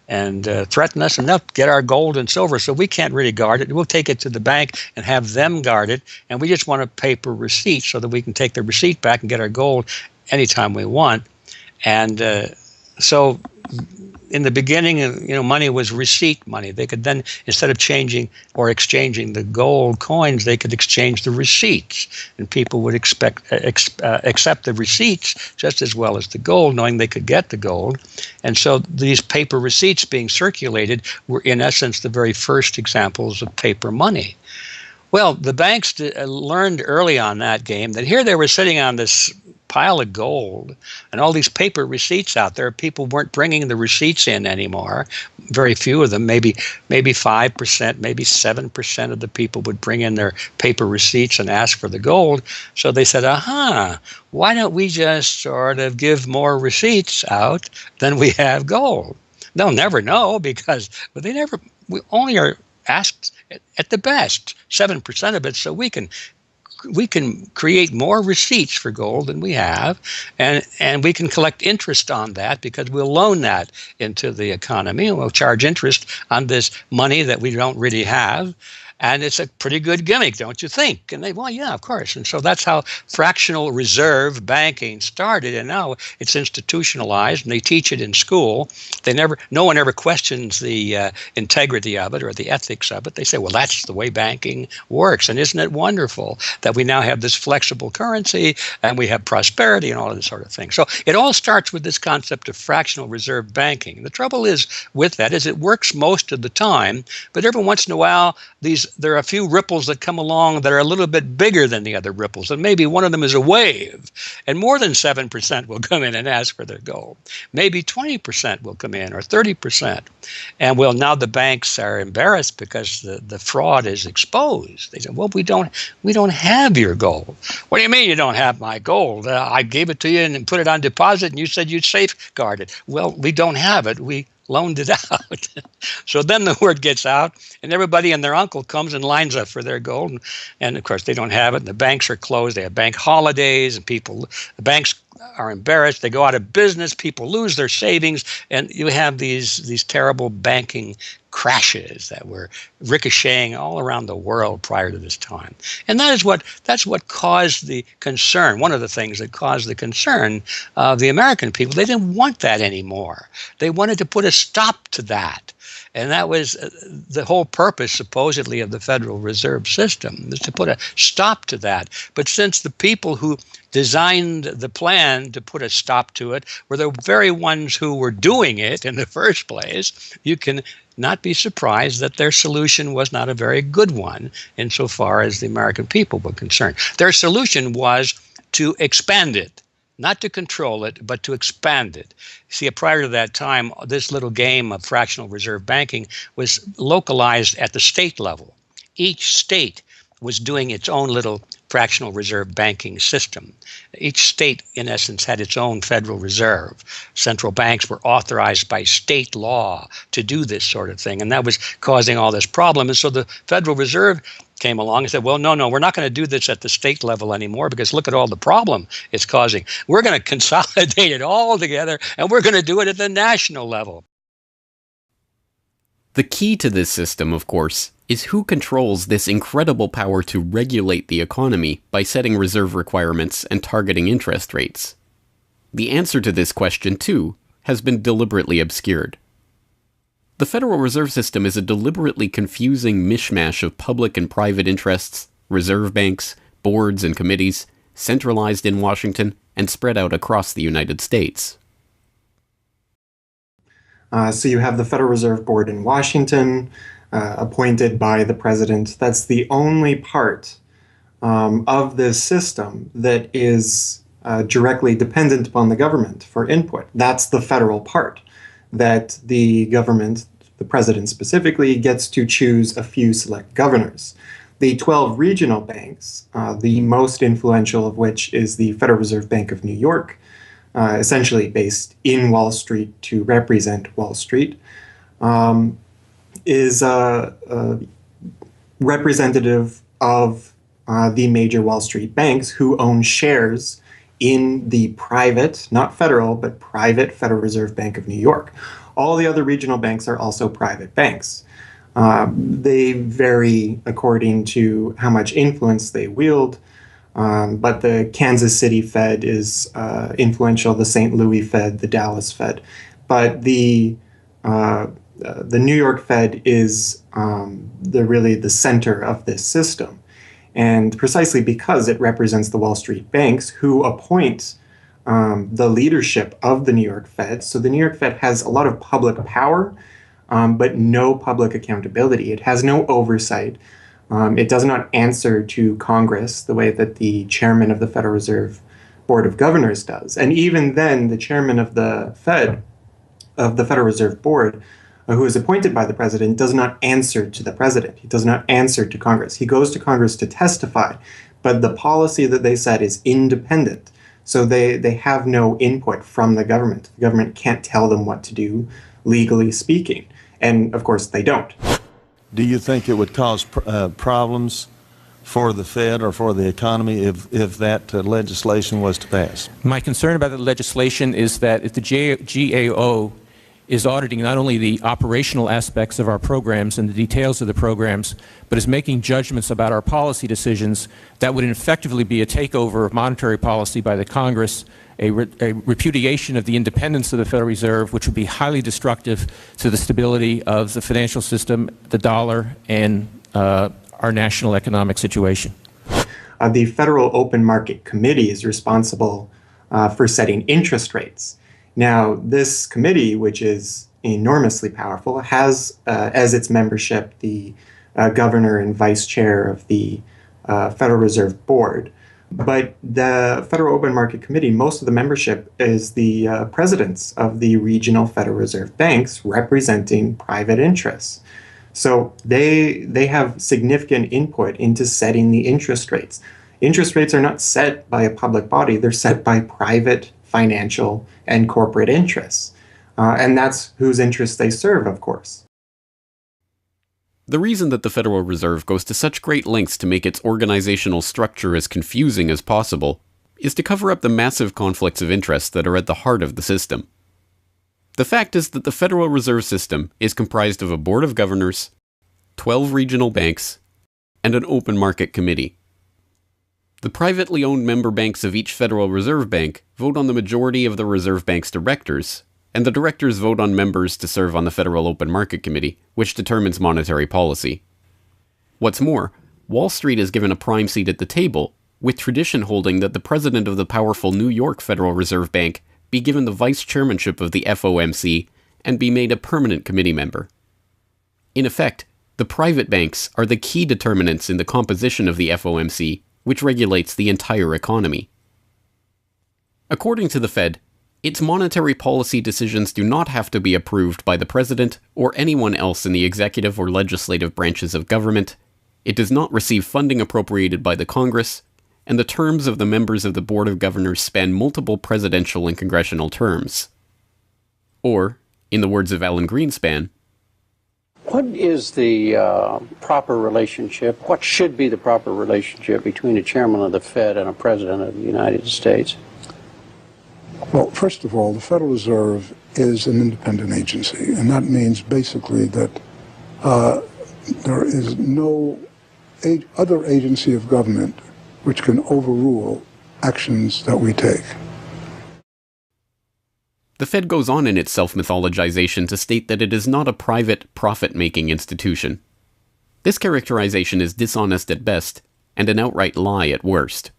and threaten us, and they'll get our gold and silver, so we can't really guard it. We'll take it to the bank and have them guard it, and we just want a paper receipt so that we can take the receipt back and get our gold anytime we want. And so in the beginning, money was receipt money. They could then, instead of changing or exchanging the gold coins, they could exchange the receipts. And people would accept the receipts just as well as the gold, knowing they could get the gold. And so these paper receipts being circulated were, in essence, the very first examples of paper money. Well, the banks learned early on that game that here they were sitting on this pile of gold and all these paper receipts out there. People weren't bringing the receipts in anymore. Very few of them, maybe 5%, maybe 7% of the people would bring in their paper receipts and ask for the gold. So they said, why don't we just sort of give more receipts out than we have gold? They'll never know because we only are asked at the best 7% of it, so we can create more receipts for gold than we have, and we can collect interest on that because we'll loan that into the economy and we'll charge interest on this money that we don't really have. And it's a pretty good gimmick, don't you think? And well, yeah, of course. And so that's how fractional reserve banking started. And now it's institutionalized, and they teach it in school. No one ever questions the integrity of it or the ethics of it. They say, well, that's the way banking works. And isn't it wonderful that we now have this flexible currency and we have prosperity and all of this sort of thing? So it all starts with this concept of fractional reserve banking. The trouble is with that is it works most of the time, but every once in a while, there are a few ripples that come along that are a little bit bigger than the other ripples, and maybe one of them is a wave, and more than 7% will come in and ask for their gold. Maybe 20% will come in, or 30%. And well, now the banks are embarrassed because the fraud is exposed. They say, well, we don't have your gold. What do you mean you don't have my gold? I gave it to you and put it on deposit, and you said you'd safeguard it. Well, we don't have it. We loaned it out. So then the word gets out, and everybody and their uncle comes and lines up for their gold. And of course, they don't have it. And the banks are closed. They have bank holidays, and the banks are embarrassed. They go out of business. People lose their savings, and you have these terrible banking crashes that were ricocheting all around the world prior to this time. And that's what caused the concern. One of the things that caused the concern of the American people, they didn't want that anymore. They wanted to put a stop to that. And that was the whole purpose, supposedly, of the Federal Reserve System, was to put a stop to that. But since the people who designed the plan to put a stop to it were the very ones who were doing it in the first place, you can not be surprised that their solution was not a very good one insofar as the American people were concerned. Their solution was to expand it, not to control it, but to expand it. See, prior to that time, this little game of fractional reserve banking was localized at the state level. Each state was doing its own little fractional reserve banking system. Each state, in essence, had its own Federal Reserve. Central banks were authorized by state law to do this sort of thing, and that was causing all this problem. And so the Federal Reserve came along and said, well, no, we're not going to do this at the state level anymore because look at all the problem it's causing. We're going to consolidate it all together, and we're going to do it at the national level. The key to this system, of course, is who controls this incredible power to regulate the economy by setting reserve requirements and targeting interest rates. The answer to this question, too, has been deliberately obscured. The Federal Reserve System is a deliberately confusing mishmash of public and private interests, reserve banks, boards and committees, centralized in Washington and spread out across the United States. So you have the Federal Reserve Board in Washington, appointed by the president. That's the only part of this system that is directly dependent upon the government for input. That's the federal part, that the government, the president specifically, gets to choose a few select governors. The 12 regional banks, the most influential of which is the Federal Reserve Bank of New York, essentially based in Wall Street to represent Wall Street, is representative of the major Wall Street banks who own shares in the private, not federal, but private Federal Reserve Bank of New York. All the other regional banks are also private banks. They vary according to how much influence they wield. But the Kansas City Fed is influential, the St. Louis Fed, the Dallas Fed. But the New York Fed is really the center of this system. And precisely because it represents the Wall Street banks who appoint the leadership of the New York Fed. So the New York Fed has a lot of public power, but no public accountability. It has no oversight. It does not answer to Congress the way that the chairman of the Federal Reserve Board of Governors does. And even then, the chairman of the Federal Reserve Board, who is appointed by the president, does not answer to the president. He does not answer to Congress. He goes to Congress to testify, but the policy that they set is independent. So they have no input from the government. The government can't tell them what to do, legally speaking. And of course, they don't. Do you think it would cause problems for the Fed or for the economy if that legislation was to pass? My concern about the legislation is that if the GAO is auditing not only the operational aspects of our programs and the details of the programs, but is making judgments about our policy decisions, that would effectively be a takeover of monetary policy by the Congress, a repudiation of the independence of the Federal Reserve, which would be highly destructive to the stability of the financial system, the dollar, and our national economic situation. The Federal Open Market Committee is responsible for setting interest rates. Now, this committee, which is enormously powerful, has as its membership the governor and vice chair of the Federal Reserve Board. But the Federal Open Market Committee, most of the membership is the presidents of the regional Federal Reserve banks representing private interests. So they have significant input into setting the interest rates. Interest rates are not set by a public body, they're set by private financial and corporate interests. And that's whose interests they serve, of course. The reason that the Federal Reserve goes to such great lengths to make its organizational structure as confusing as possible is to cover up the massive conflicts of interest that are at the heart of the system. The fact is that the Federal Reserve System is comprised of a board of governors, 12 regional banks, and an open market committee. The privately owned member banks of each Federal Reserve Bank vote on the majority of the Reserve Bank's directors, and the directors vote on members to serve on the Federal Open Market Committee, which determines monetary policy. What's more, Wall Street is given a prime seat at the table, with tradition holding that the president of the powerful New York Federal Reserve Bank be given the vice chairmanship of the FOMC and be made a permanent committee member. In effect, the private banks are the key determinants in the composition of the FOMC, which regulates the entire economy. According to the Fed, its monetary policy decisions do not have to be approved by the president or anyone else in the executive or legislative branches of government. It does not receive funding appropriated by the Congress, and the terms of the members of the Board of Governors span multiple presidential and congressional terms. Or, in the words of Alan Greenspan, what is the proper relationship, what should be the proper relationship between a chairman of the Fed and a president of the United States? Well, first of all, the Federal Reserve is an independent agency, and that means basically that there is no other agency of government which can overrule actions that we take. The Fed goes on in its self-mythologization to state that it is not a private, profit-making institution. This characterization is dishonest at best, and an outright lie at worst.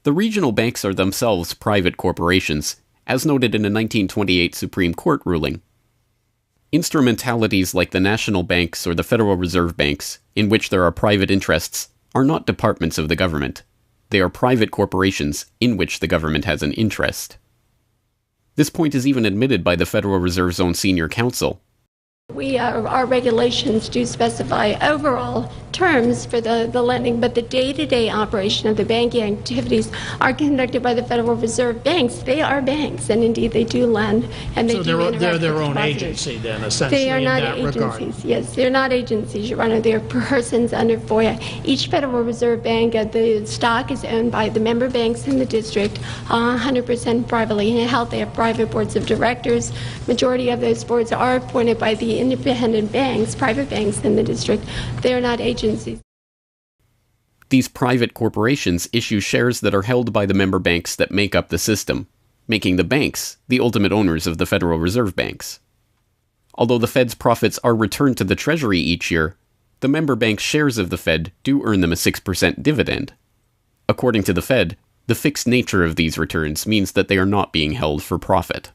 The regional banks are themselves private corporations, as noted in a 1928 Supreme Court ruling. Instrumentalities like the national banks or the Federal Reserve Banks, in which there are private interests, are not departments of the government. They are private corporations in which the government has an interest. This point is even admitted by the Federal Reserve's own senior counsel. Our regulations do specify overall terms for the lending, but the day-to-day operation of the banking activities are conducted by the Federal Reserve banks. They are banks, and indeed they do lend, and they do interact with they're their own depositors. agency then, essentially, They are not in that agencies. regard. Yes, they're not agencies, Your Honor. They're persons under FOIA. Each Federal Reserve Bank, the stock is owned by the member banks in the district, 100% privately held. They have private boards of directors. Majority of those boards are appointed by the independent banks, private banks in the district. They are not agencies. These private corporations issue shares that are held by the member banks that make up the system, making the banks the ultimate owners of the Federal Reserve Banks. Although the Fed's profits are returned to the Treasury each year, the member banks' shares of the Fed do earn them a 6% dividend. According to the Fed, the fixed nature of these returns means that they are not being held for profit.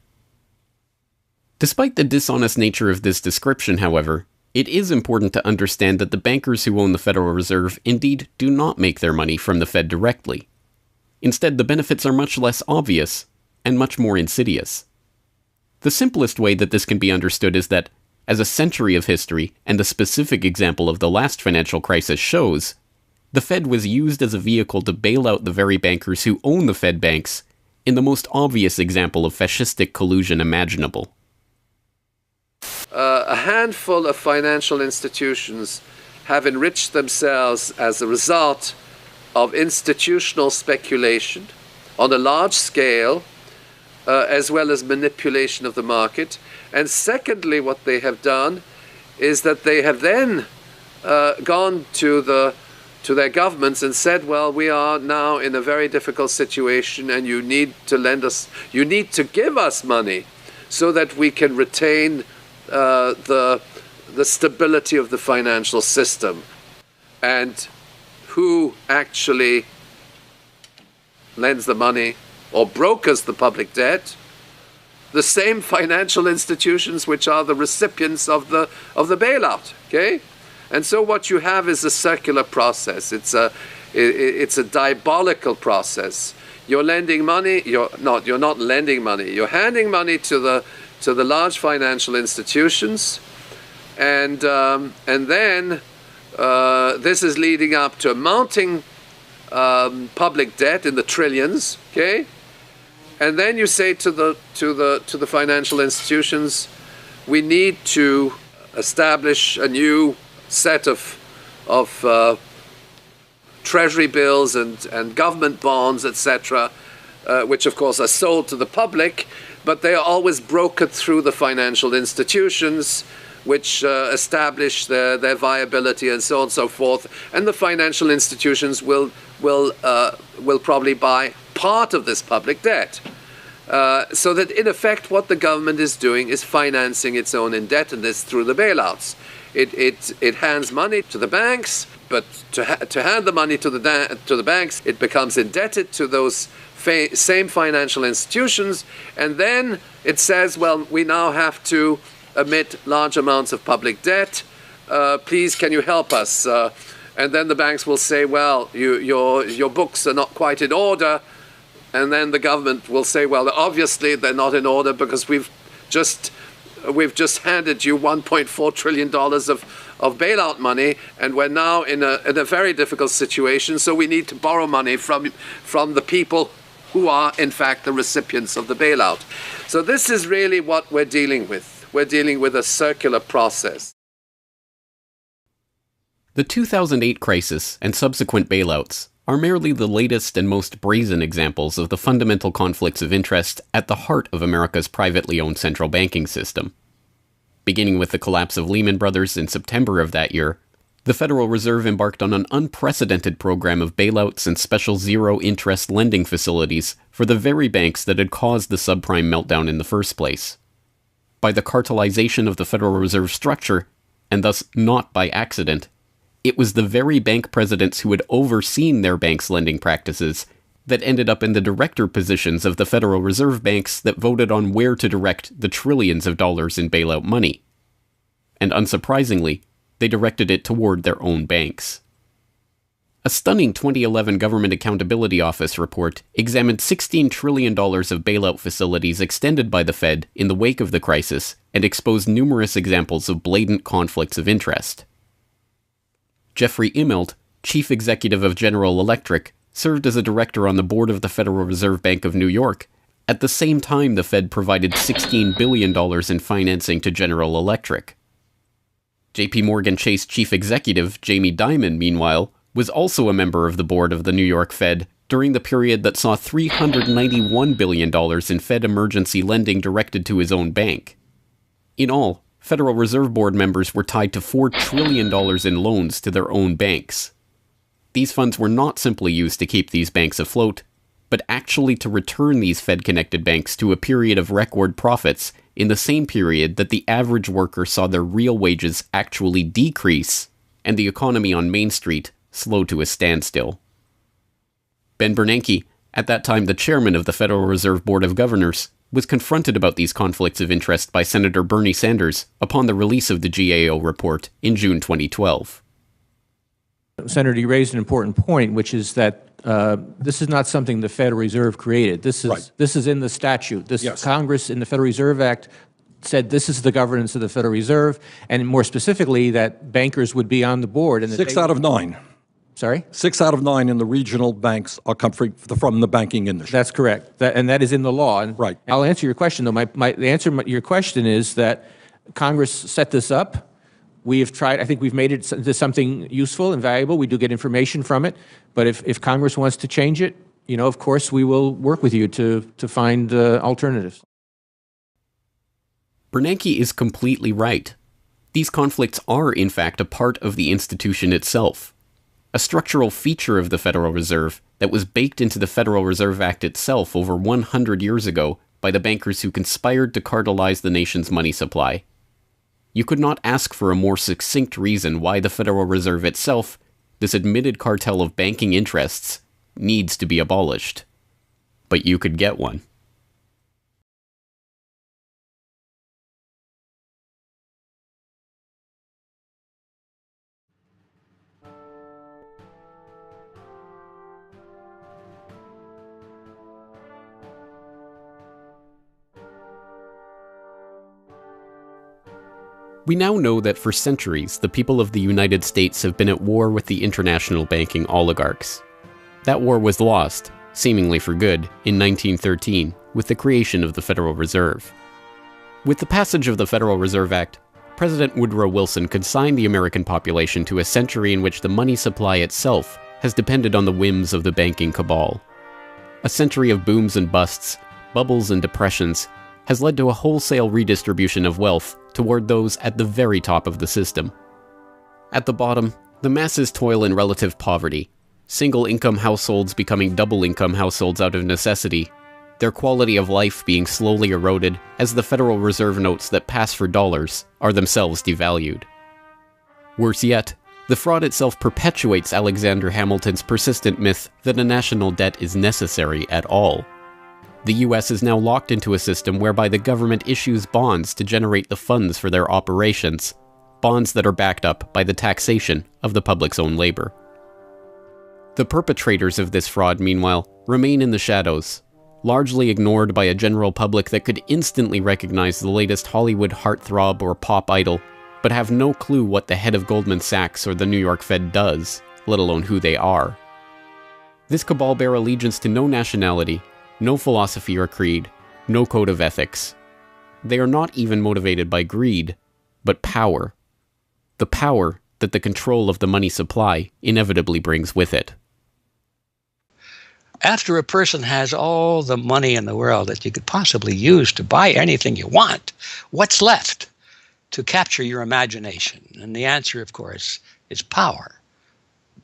Despite the dishonest nature of this description, however, it is important to understand that the bankers who own the Federal Reserve indeed do not make their money from the Fed directly. Instead, the benefits are much less obvious and much more insidious. The simplest way that this can be understood is that, as a century of history and the specific example of the last financial crisis shows, the Fed was used as a vehicle to bail out the very bankers who own the Fed banks in the most obvious example of fascistic collusion imaginable. A handful of financial institutions have enriched themselves as a result of institutional speculation on a large scale, as well as manipulation of the market. And secondly, what they have done is that they have then gone to their governments and said, well, we are now in a very difficult situation and you need to lend us, you need to give us money so that we can retain the stability of the financial system. And who actually lends the money or brokers the public debt? The same financial institutions which are the recipients of the bailout. Okay, and so what you have is a circular process. It's a diabolical process. You're lending money. You're not lending money. You're handing money to the large financial institutions, and then this is leading up to a mounting public debt in the trillions. Okay, and then you say to the financial institutions, we need to establish a new set of treasury bills and government bonds, etc., which of course are sold to the public, but they are always brokered through the financial institutions, which establish their viability and so on and so forth. And the financial institutions will probably buy part of this public debt. So that in effect what the government is doing is financing its own indebtedness through the bailouts. It hands money to the banks, but to hand the money to the banks, it becomes indebted to those same financial institutions, and then it says, well, we now have to emit large amounts of public debt. Please, can you help us? And then the banks will say, well, your books are not quite in order. And then the government will say, well, obviously they're not in order because we've just handed you $1.4 trillion of bailout money, and we're now in a very difficult situation, so we need to borrow money from the people who are, in fact, the recipients of the bailout. So this is really what we're dealing with. We're dealing with a circular process. The 2008 crisis and subsequent bailouts are merely the latest and most brazen examples of the fundamental conflicts of interest at the heart of America's privately owned central banking system. Beginning with the collapse of Lehman Brothers in September of that year, the Federal Reserve embarked on an unprecedented program of bailouts and special zero-interest lending facilities for the very banks that had caused the subprime meltdown in the first place. By the cartelization of the Federal Reserve structure, and thus not by accident, it was the very bank presidents who had overseen their banks' lending practices that ended up in the director positions of the Federal Reserve banks that voted on where to direct the trillions of dollars in bailout money. And unsurprisingly, they directed it toward their own banks. A stunning 2011 Government Accountability Office report examined $16 trillion of bailout facilities extended by the Fed in the wake of the crisis and exposed numerous examples of blatant conflicts of interest. Jeffrey Immelt, chief executive of General Electric, served as a director on the board of the Federal Reserve Bank of New York. At the same time, the Fed provided $16 billion in financing to General Electric. JP Morgan Chase chief executive Jamie Dimon, meanwhile, was also a member of the board of the New York Fed during the period that saw $391 billion in Fed emergency lending directed to his own bank. In all, Federal Reserve Board members were tied to $4 trillion in loans to their own banks. These funds were not simply used to keep these banks afloat, but actually to return these Fed-connected banks to a period of record profits in the same period that the average worker saw their real wages actually decrease and the economy on Main Street slow to a standstill. Ben Bernanke, at that time the chairman of the Federal Reserve Board of Governors, was confronted about these conflicts of interest by Senator Bernie Sanders upon the release of the GAO report in June 2012. Senator, you raised an important point, which is that this is not something the Federal Reserve created. This is in the statute. Congress in the Federal Reserve Act said this is the governance of the Federal Reserve, and more specifically that bankers would be on the board. And 6 out of 9. Sorry? 6 out of 9 in the regional banks are come from the banking industry. That's correct, and that is in the law. And right. I'll answer your question, though. The answer to your question is that Congress set this up. We have tried, I think we've made it into something useful and valuable. We do get information from it. But if Congress wants to change it, of course, we will work with you to find alternatives. Bernanke is completely right. These conflicts are, in fact, a part of the institution itself. A structural feature of the Federal Reserve that was baked into the Federal Reserve Act itself over 100 years ago by the bankers who conspired to cartelize the nation's money supply. You could not ask for a more succinct reason why the Federal Reserve itself, this admitted cartel of banking interests, needs to be abolished. But you could get one. We now know that for centuries, the people of the United States have been at war with the international banking oligarchs. That war was lost, seemingly for good, in 1913, with the creation of the Federal Reserve. With the passage of the Federal Reserve Act, President Woodrow Wilson consigned the American population to a century in which the money supply itself has depended on the whims of the banking cabal. A century of booms and busts, bubbles and depressions, has led to a wholesale redistribution of wealth toward those at the very top of the system. At the bottom, the masses toil in relative poverty, single-income households becoming double-income households out of necessity, their quality of life being slowly eroded as the Federal Reserve notes that pass for dollars are themselves devalued. Worse yet, the fraud itself perpetuates Alexander Hamilton's persistent myth that a national debt is necessary at all. The US is now locked into a system whereby the government issues bonds to generate the funds for their operations, bonds that are backed up by the taxation of the public's own labor. The perpetrators of this fraud, meanwhile, remain in the shadows, largely ignored by a general public that could instantly recognize the latest Hollywood heartthrob or pop idol, but have no clue what the head of Goldman Sachs or the New York Fed does, let alone who they are. This cabal bear allegiance to no nationality, no philosophy or creed, no code of ethics. They are not even motivated by greed, but power. The power that the control of the money supply inevitably brings with it. After a person has all the money in the world that you could possibly use to buy anything you want, what's left to capture your imagination? And the answer, of course, is power.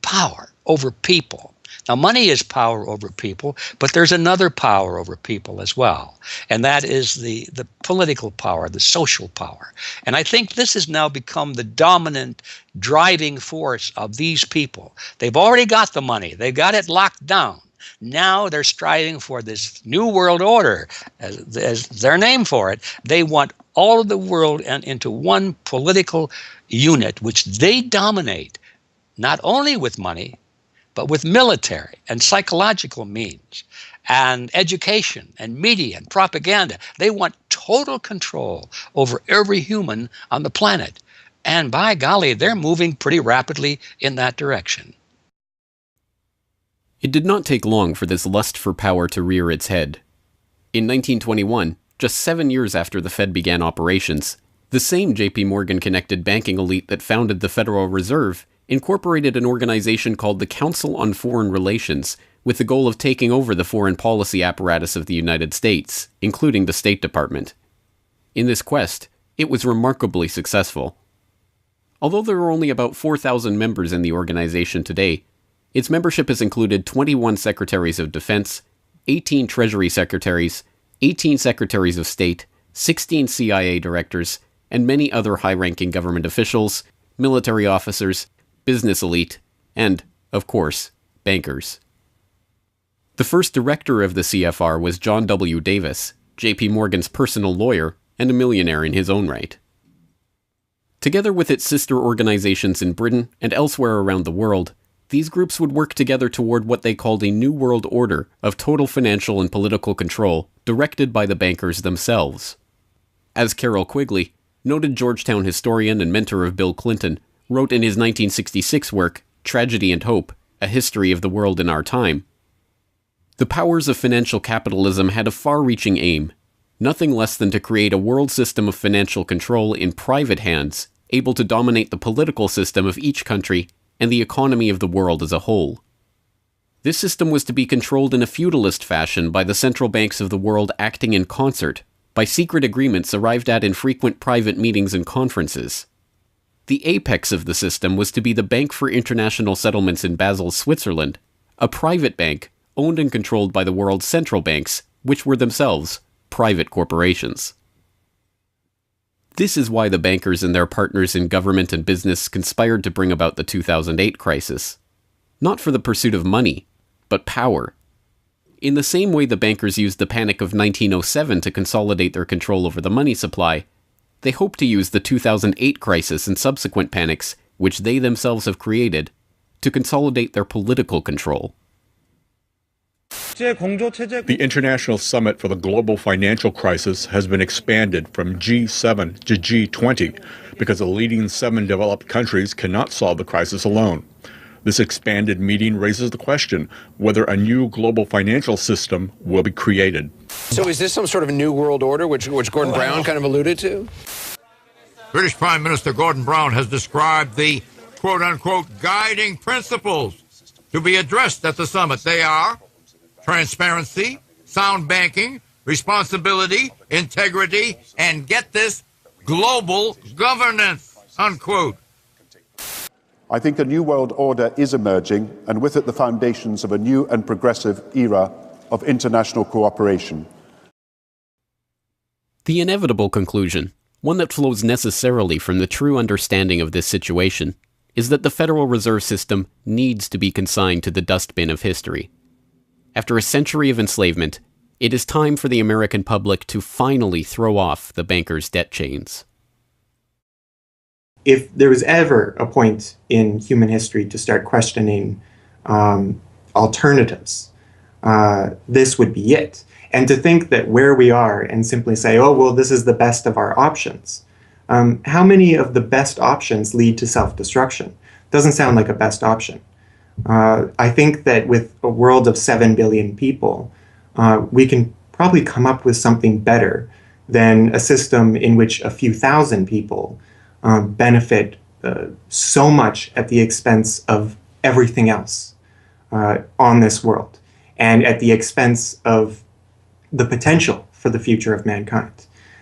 Power over people. Now, money is power over people, but there's another power over people as well, and that is the political power, the social power. And I think this has now become the dominant driving force of these people. They've already got the money. They've got it locked down. Now they're striving for this new world order, as their name for it. They want all of the world into one political unit, which they dominate, not only with money, but with military and psychological means and education and media and propaganda. They want total control over every human on the planet. And by golly, they're moving pretty rapidly in that direction. It did not take long for this lust for power to rear its head. In 1921, just 7 years after the Fed began operations, the same J.P. Morgan-connected banking elite that founded the Federal Reserve incorporated an organization called the Council on Foreign Relations with the goal of taking over the foreign policy apparatus of the United States, including the State Department. In this quest, it was remarkably successful. Although there are only about 4,000 members in the organization today, its membership has included 21 Secretaries of Defense, 18 Treasury Secretaries, 18 Secretaries of State, 16 CIA directors, and many other high-ranking government officials, military officers, business elite, and, of course, bankers. The first director of the CFR was John W. Davis, J.P. Morgan's personal lawyer and a millionaire in his own right. Together with its sister organizations in Britain and elsewhere around the world, these groups would work together toward what they called a New World Order of total financial and political control directed by the bankers themselves. As Carroll Quigley, noted Georgetown historian and mentor of Bill Clinton, wrote in his 1966 work, Tragedy and Hope, A History of the World in Our Time, the powers of financial capitalism had a far-reaching aim, nothing less than to create a world system of financial control in private hands, able to dominate the political system of each country and the economy of the world as a whole. This system was to be controlled in a feudalist fashion by the central banks of the world acting in concert, by secret agreements arrived at in frequent private meetings and conferences. The apex of the system was to be the Bank for International Settlements in Basel, Switzerland, a private bank owned and controlled by the world's central banks, which were themselves private corporations. This is why the bankers and their partners in government and business conspired to bring about the 2008 crisis. Not for the pursuit of money, but power. In the same way the bankers used the Panic of 1907 to consolidate their control over the money supply, they hope to use the 2008 crisis and subsequent panics, which they themselves have created, to consolidate their political control. The International Summit for the Global Financial Crisis has been expanded from G7 to G20 because the leading 7 developed countries cannot solve the crisis alone. This expanded meeting raises the question whether a new global financial system will be created. So is this some sort of new world order, which Gordon Brown kind of alluded to? British Prime Minister Gordon Brown has described the quote-unquote guiding principles to be addressed at the summit. They are transparency, sound banking, responsibility, integrity, and get this, global governance, unquote. I think a new world order is emerging, and with it the foundations of a new and progressive era of international cooperation. The inevitable conclusion, one that flows necessarily from the true understanding of this situation, is that the Federal Reserve System needs to be consigned to the dustbin of history. After a century of enslavement, it is time for the American public to finally throw off the bankers' debt chains. If there was ever a point in human history to start questioning alternatives, this would be it. And to think that where we are and simply say, oh, well, this is the best of our options. How many of the best options lead to self-destruction? Doesn't sound like a best option. I think that with a world of 7 billion people, we can probably come up with something better than a system in which a few thousand people benefit so much at the expense of everything else on this world, and at the expense of the potential for the future of mankind.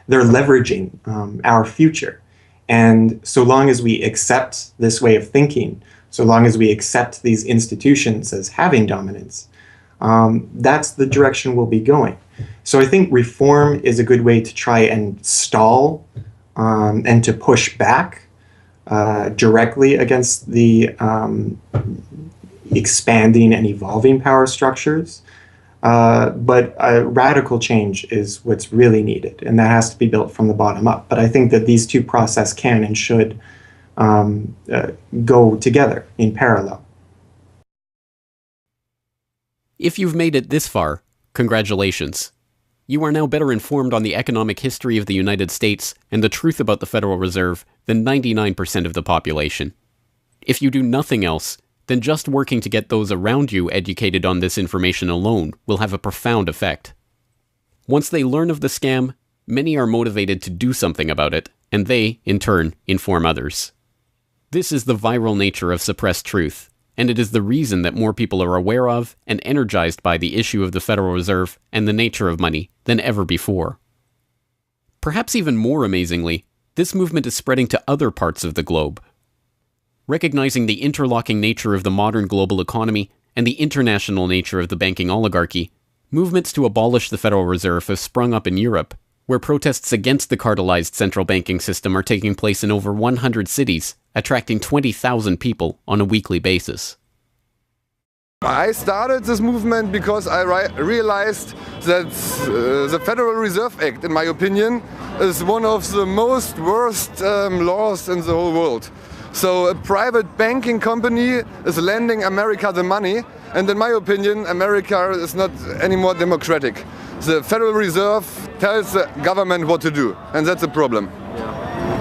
They're leveraging our future. And so long as we accept this way of thinking, so long as we accept these institutions as having dominance, that's the direction we'll be going. So I think reform is a good way to try and stall and to push back directly against the expanding and evolving power structures. But radical change is what's really needed, and that has to be built from the bottom up. But I think that these two processes can and should go together in parallel. If you've made it this far, congratulations. You are now better informed on the economic history of the United States and the truth about the Federal Reserve than 99% of the population. If you do nothing else, then just working to get those around you educated on this information alone will have a profound effect. Once they learn of the scam, many are motivated to do something about it, and they, in turn, inform others. This is the viral nature of suppressed truth, and it is the reason that more people are aware of and energized by the issue of the Federal Reserve and the nature of money than ever before. Perhaps even more amazingly, this movement is spreading to other parts of the globe. Recognizing the interlocking nature of the modern global economy and the international nature of the banking oligarchy, movements to abolish the Federal Reserve have sprung up in Europe, where protests against the cartelized central banking system are taking place in over 100 cities, attracting 20,000 people on a weekly basis. I started this movement because I realized that the Federal Reserve Act, in my opinion, is one of the most worst laws in the whole world. So a private banking company is lending America the money, and in my opinion, America is not any more democratic. The Federal Reserve tells the government what to do, and that's a problem.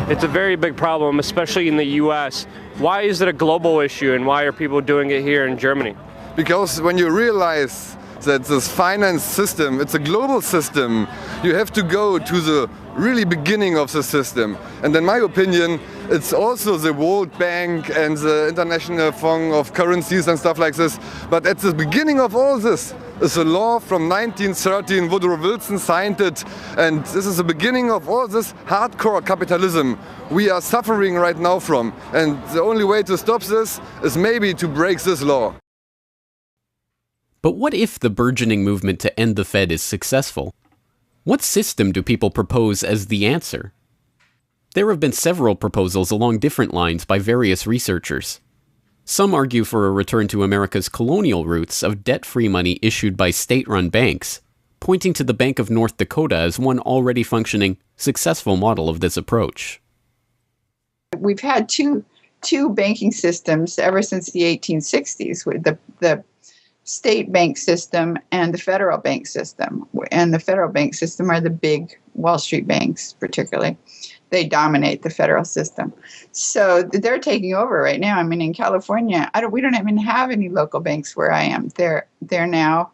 It's a very big problem, especially in the US. Why is it a global issue, and why are people doing it here in Germany? Because when you realize that this finance system, it's a global system, you have to go to the really beginning of the system. And in my opinion, it's also the World Bank and the International Fund of Currencies and stuff like this. But at the beginning of all this is a law from 1913, Woodrow Wilson signed it, and this is the beginning of all this hardcore capitalism we are suffering right now from. And the only way to stop this is maybe to break this law. But what if the burgeoning movement to end the Fed is successful? What system do people propose as the answer? There have been several proposals along different lines by various researchers. Some argue for a return to America's colonial roots of debt-free money issued by state-run banks, pointing to the Bank of North Dakota as one already functioning, successful model of this approach. We've had two banking systems ever since the 1860s, with the state bank system and the federal bank system. And the federal bank system are the big Wall Street banks, particularly. They dominate the federal system. So they're taking over right now. I mean, in California, we don't even have any local banks where I am. They're now,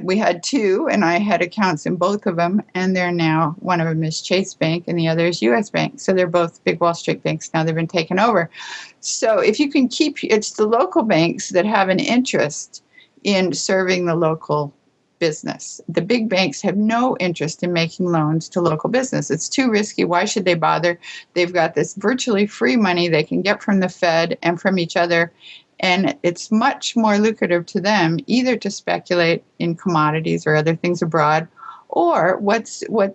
we had two, and I had accounts in both of them, and they're now, one of them is Chase Bank, and the other is U.S. Bank. So they're both big Wall Street banks now. They've been taken over. So if you can keep, it's the local banks that have an interest in serving the local business. The big banks have no interest in making loans to local business. It's too risky. Why should they bother? They've got this virtually free money they can get from the Fed and from each other, And it's much more lucrative to them either to speculate in commodities or other things abroad, or what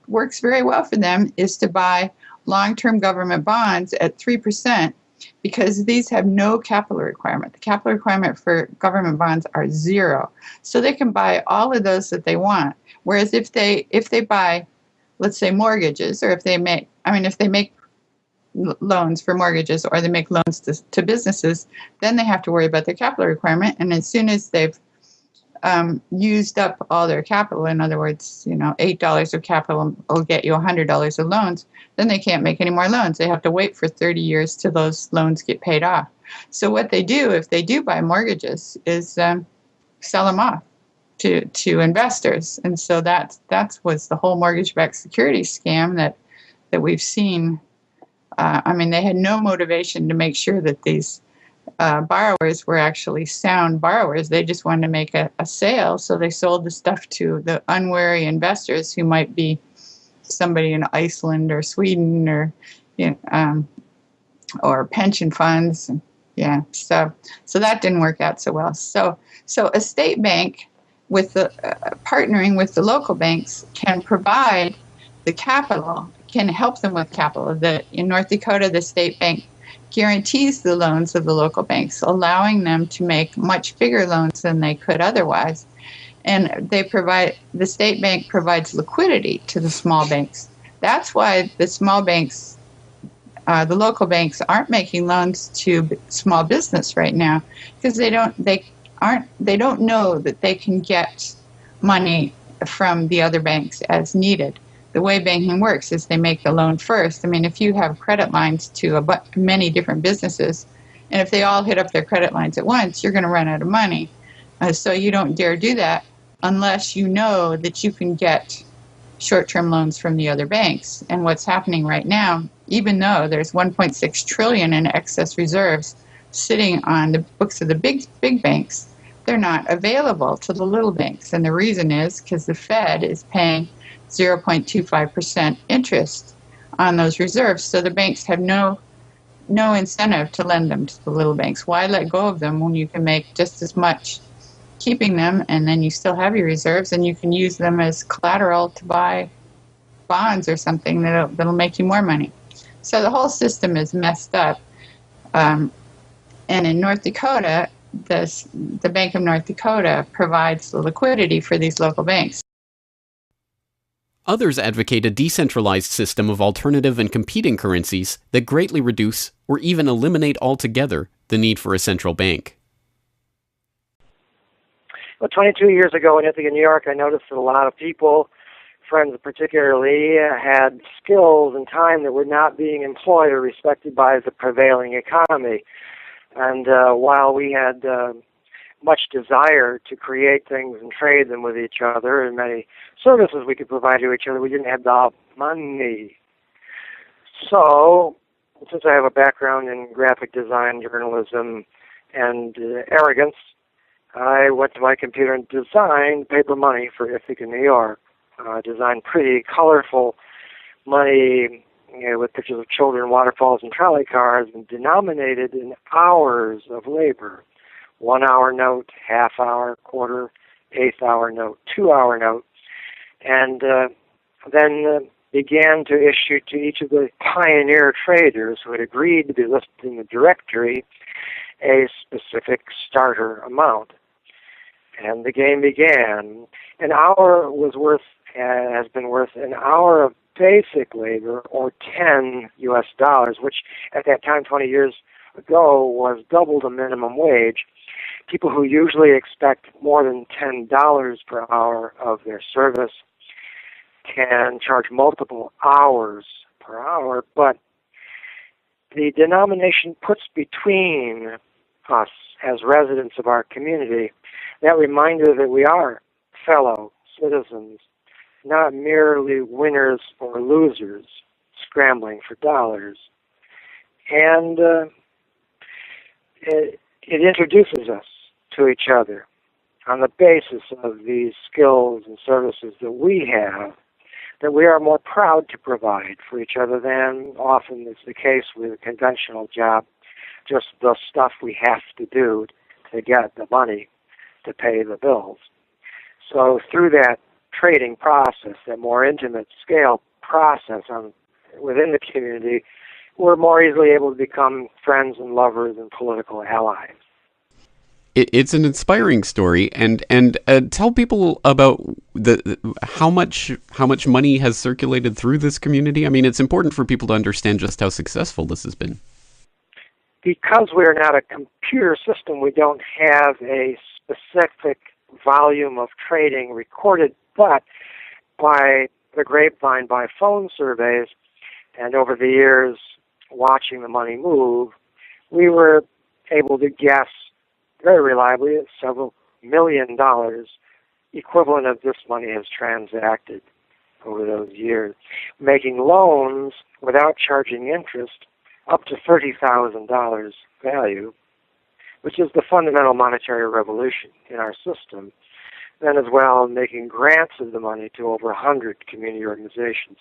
works very well for them is to buy long-term government bonds at 3%, because these have no capital requirement. The capital requirement for government bonds are 0. So they can buy all of those that they want. Whereas if they buy, let's say, mortgages, or if they make loans for mortgages, or they make loans to businesses, then they have to worry about their capital requirement. And as soon as they've used up all their capital, in other words, $8 of capital will get you $100 of loans, then they can't make any more loans. They have to wait for 30 years till those loans get paid off. So what they do, if they do buy mortgages, is sell them off to investors. And so that was the whole mortgage-backed securities scam that we've seen. They had no motivation to make sure that these borrowers were actually sound borrowers. They just wanted to make a sale, so they sold the stuff to the unwary investors who might be somebody in Iceland or Sweden or pension funds. Yeah, so that didn't work out so well. So a state bank with partnering with the local banks can provide the capital, can help them with capital. In North Dakota, the state bank guarantees the loans of the local banks, allowing them to make much bigger loans than they could otherwise. And the state bank provides liquidity to the small banks. That's why the small banks, the local banks, aren't making loans to small business right now, because they don't know that they can get money from the other banks as needed. The way banking works is they make the loan first. If you have credit lines to many different businesses, and if they all hit up their credit lines at once, you're going to run out of money. So you don't dare do that unless you know that you can get short-term loans from the other banks. And what's happening right now, even though there's $1.6 trillion in excess reserves sitting on the books of the big banks, they're not available to the little banks. And the reason is because the Fed is paying 0.25% interest on those reserves. So the banks have no incentive to lend them to the little banks. Why let go of them when you can make just as much keeping them, and then you still have your reserves, and you can use them as collateral to buy bonds or something that'll make you more money. So the whole system is messed up. And in North Dakota, the Bank of North Dakota provides the liquidity for these local banks. Others advocate a decentralized system of alternative and competing currencies that greatly reduce or even eliminate altogether the need for a central bank. Well, 22 years ago in Ithaca, New York, I noticed that a lot of people, friends particularly, had skills and time that were not being employed or respected by the prevailing economy. And while we had much desire to create things and trade them with each other, and many services we could provide to each other, we didn't have the money. So, since I have a background in graphic design, journalism, and arrogance, I went to my computer and designed paper money for Ithaca, New York. Designed pretty colorful money, with pictures of children, waterfalls, and trolley cars, and denominated in hours of labor. 1 hour note, half hour, quarter, eighth hour note, 2 hour note, and then began to issue to each of the pioneer traders who had agreed to be listed in the directory a specific starter amount. And the game began. An hour has been worth an hour of basic labor, or 10 US dollars, which at that time, 20 years ago, was double the minimum wage. People who usually expect more than $10 per hour of their service can charge multiple hours per hour, but the denomination puts between us as residents of our community that reminder that we are fellow citizens, not merely winners or losers scrambling for dollars. And it introduces us to each other on the basis of these skills and services that we have, that we are more proud to provide for each other than often is the case with a conventional job. just the stuff we have to do to get the money to pay the bills. So through that trading process, that more intimate scale process within the community, we're more easily able to become friends and lovers and political allies. It's an inspiring story, and tell people about how much money has circulated through this community. I mean, it's important for people to understand just how successful this has been. Because we're not a computer system, we don't have a specific volume of trading recorded, but by the grapevine, by phone surveys, and over the years watching the money move, we were able to guess very reliably at several $1 million equivalent of this money has transacted over those years, making loans without charging interest up to $30,000 value, which is the fundamental monetary revolution in our system. Then as well, making grants of the money to over 100 community organizations.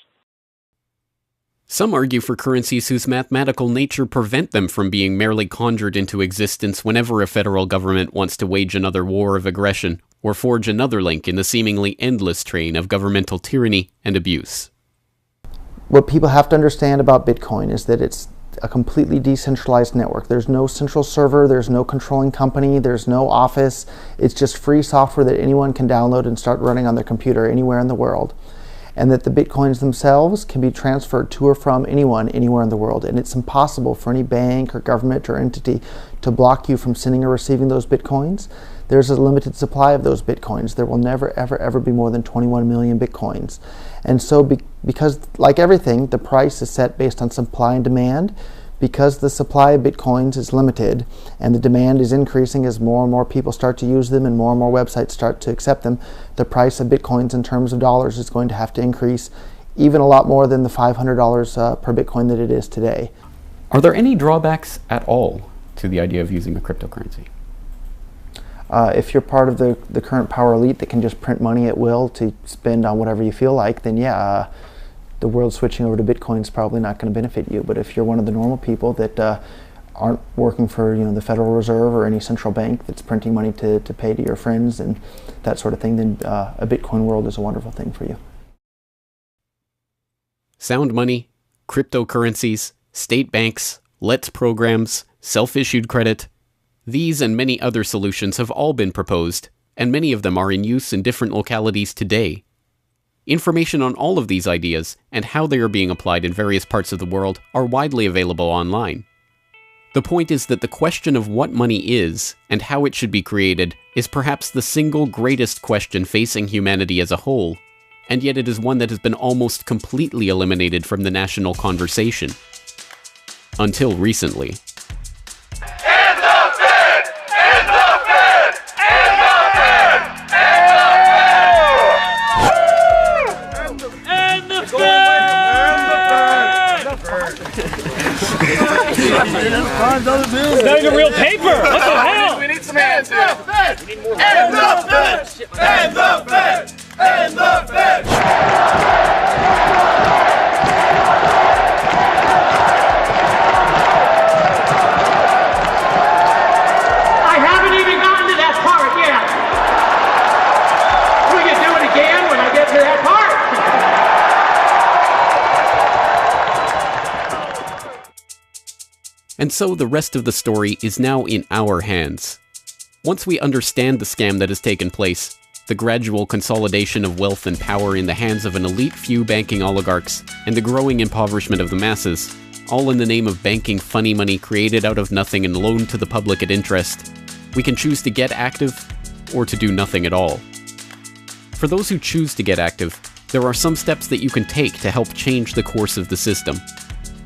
Some argue for currencies whose mathematical nature prevent them from being merely conjured into existence whenever a federal government wants to wage another war of aggression or forge another link in the seemingly endless train of governmental tyranny and abuse. What people have to understand about Bitcoin is that it's a completely decentralized network. There's no central server, there's no controlling company, there's no office. It's just free software that anyone can download and start running on their computer anywhere in the world. And that the Bitcoins themselves can be transferred to or from anyone anywhere in the world. And it's impossible for any bank or government or entity to block you from sending or receiving those Bitcoins. There's a limited supply of those Bitcoins. There will never, ever, ever be more than 21 million Bitcoins. And so because, like everything, the price is set based on supply and demand, because the supply of Bitcoins is limited and the demand is increasing as more and more people start to use them and more websites start to accept them, the price of Bitcoins in terms of dollars is going to have to increase even a lot more than the $500 per Bitcoin that it is today. Are there any drawbacks at all to the idea of using a cryptocurrency? If you're part of the current power elite that can just print money at will to spend on whatever you feel like, then yeah, the world switching over to Bitcoin is probably not going to benefit you. But if you're one of the normal people that aren't working for the Federal Reserve or any central bank that's printing money to pay to your friends and that sort of thing, then a Bitcoin world is a wonderful thing for you. Sound money, cryptocurrencies, state banks, LETS programs, self-issued credit. These and many other solutions have all been proposed, and many of them are in use in different localities today. Information on all of these ideas and how they are being applied in various parts of the world are widely available online. The point is that the question of what money is and how it should be created is perhaps the single greatest question facing humanity as a whole, and yet it is one that has been almost completely eliminated from the national conversation. Until recently. It's not even real paper. What the hell? We need some hands here. And the Fed! And the Fed! And the Fed! I haven't even gotten to that part yet. We can do it again when I get to that part. And so the rest of the story is now in our hands. Once we understand the scam that has taken place, the gradual consolidation of wealth and power in the hands of an elite few banking oligarchs, and the growing impoverishment of the masses, all in the name of banking funny money created out of nothing and loaned to the public at interest, we can choose to get active or to do nothing at all. For those who choose to get active, there are some steps that you can take to help change the course of the system.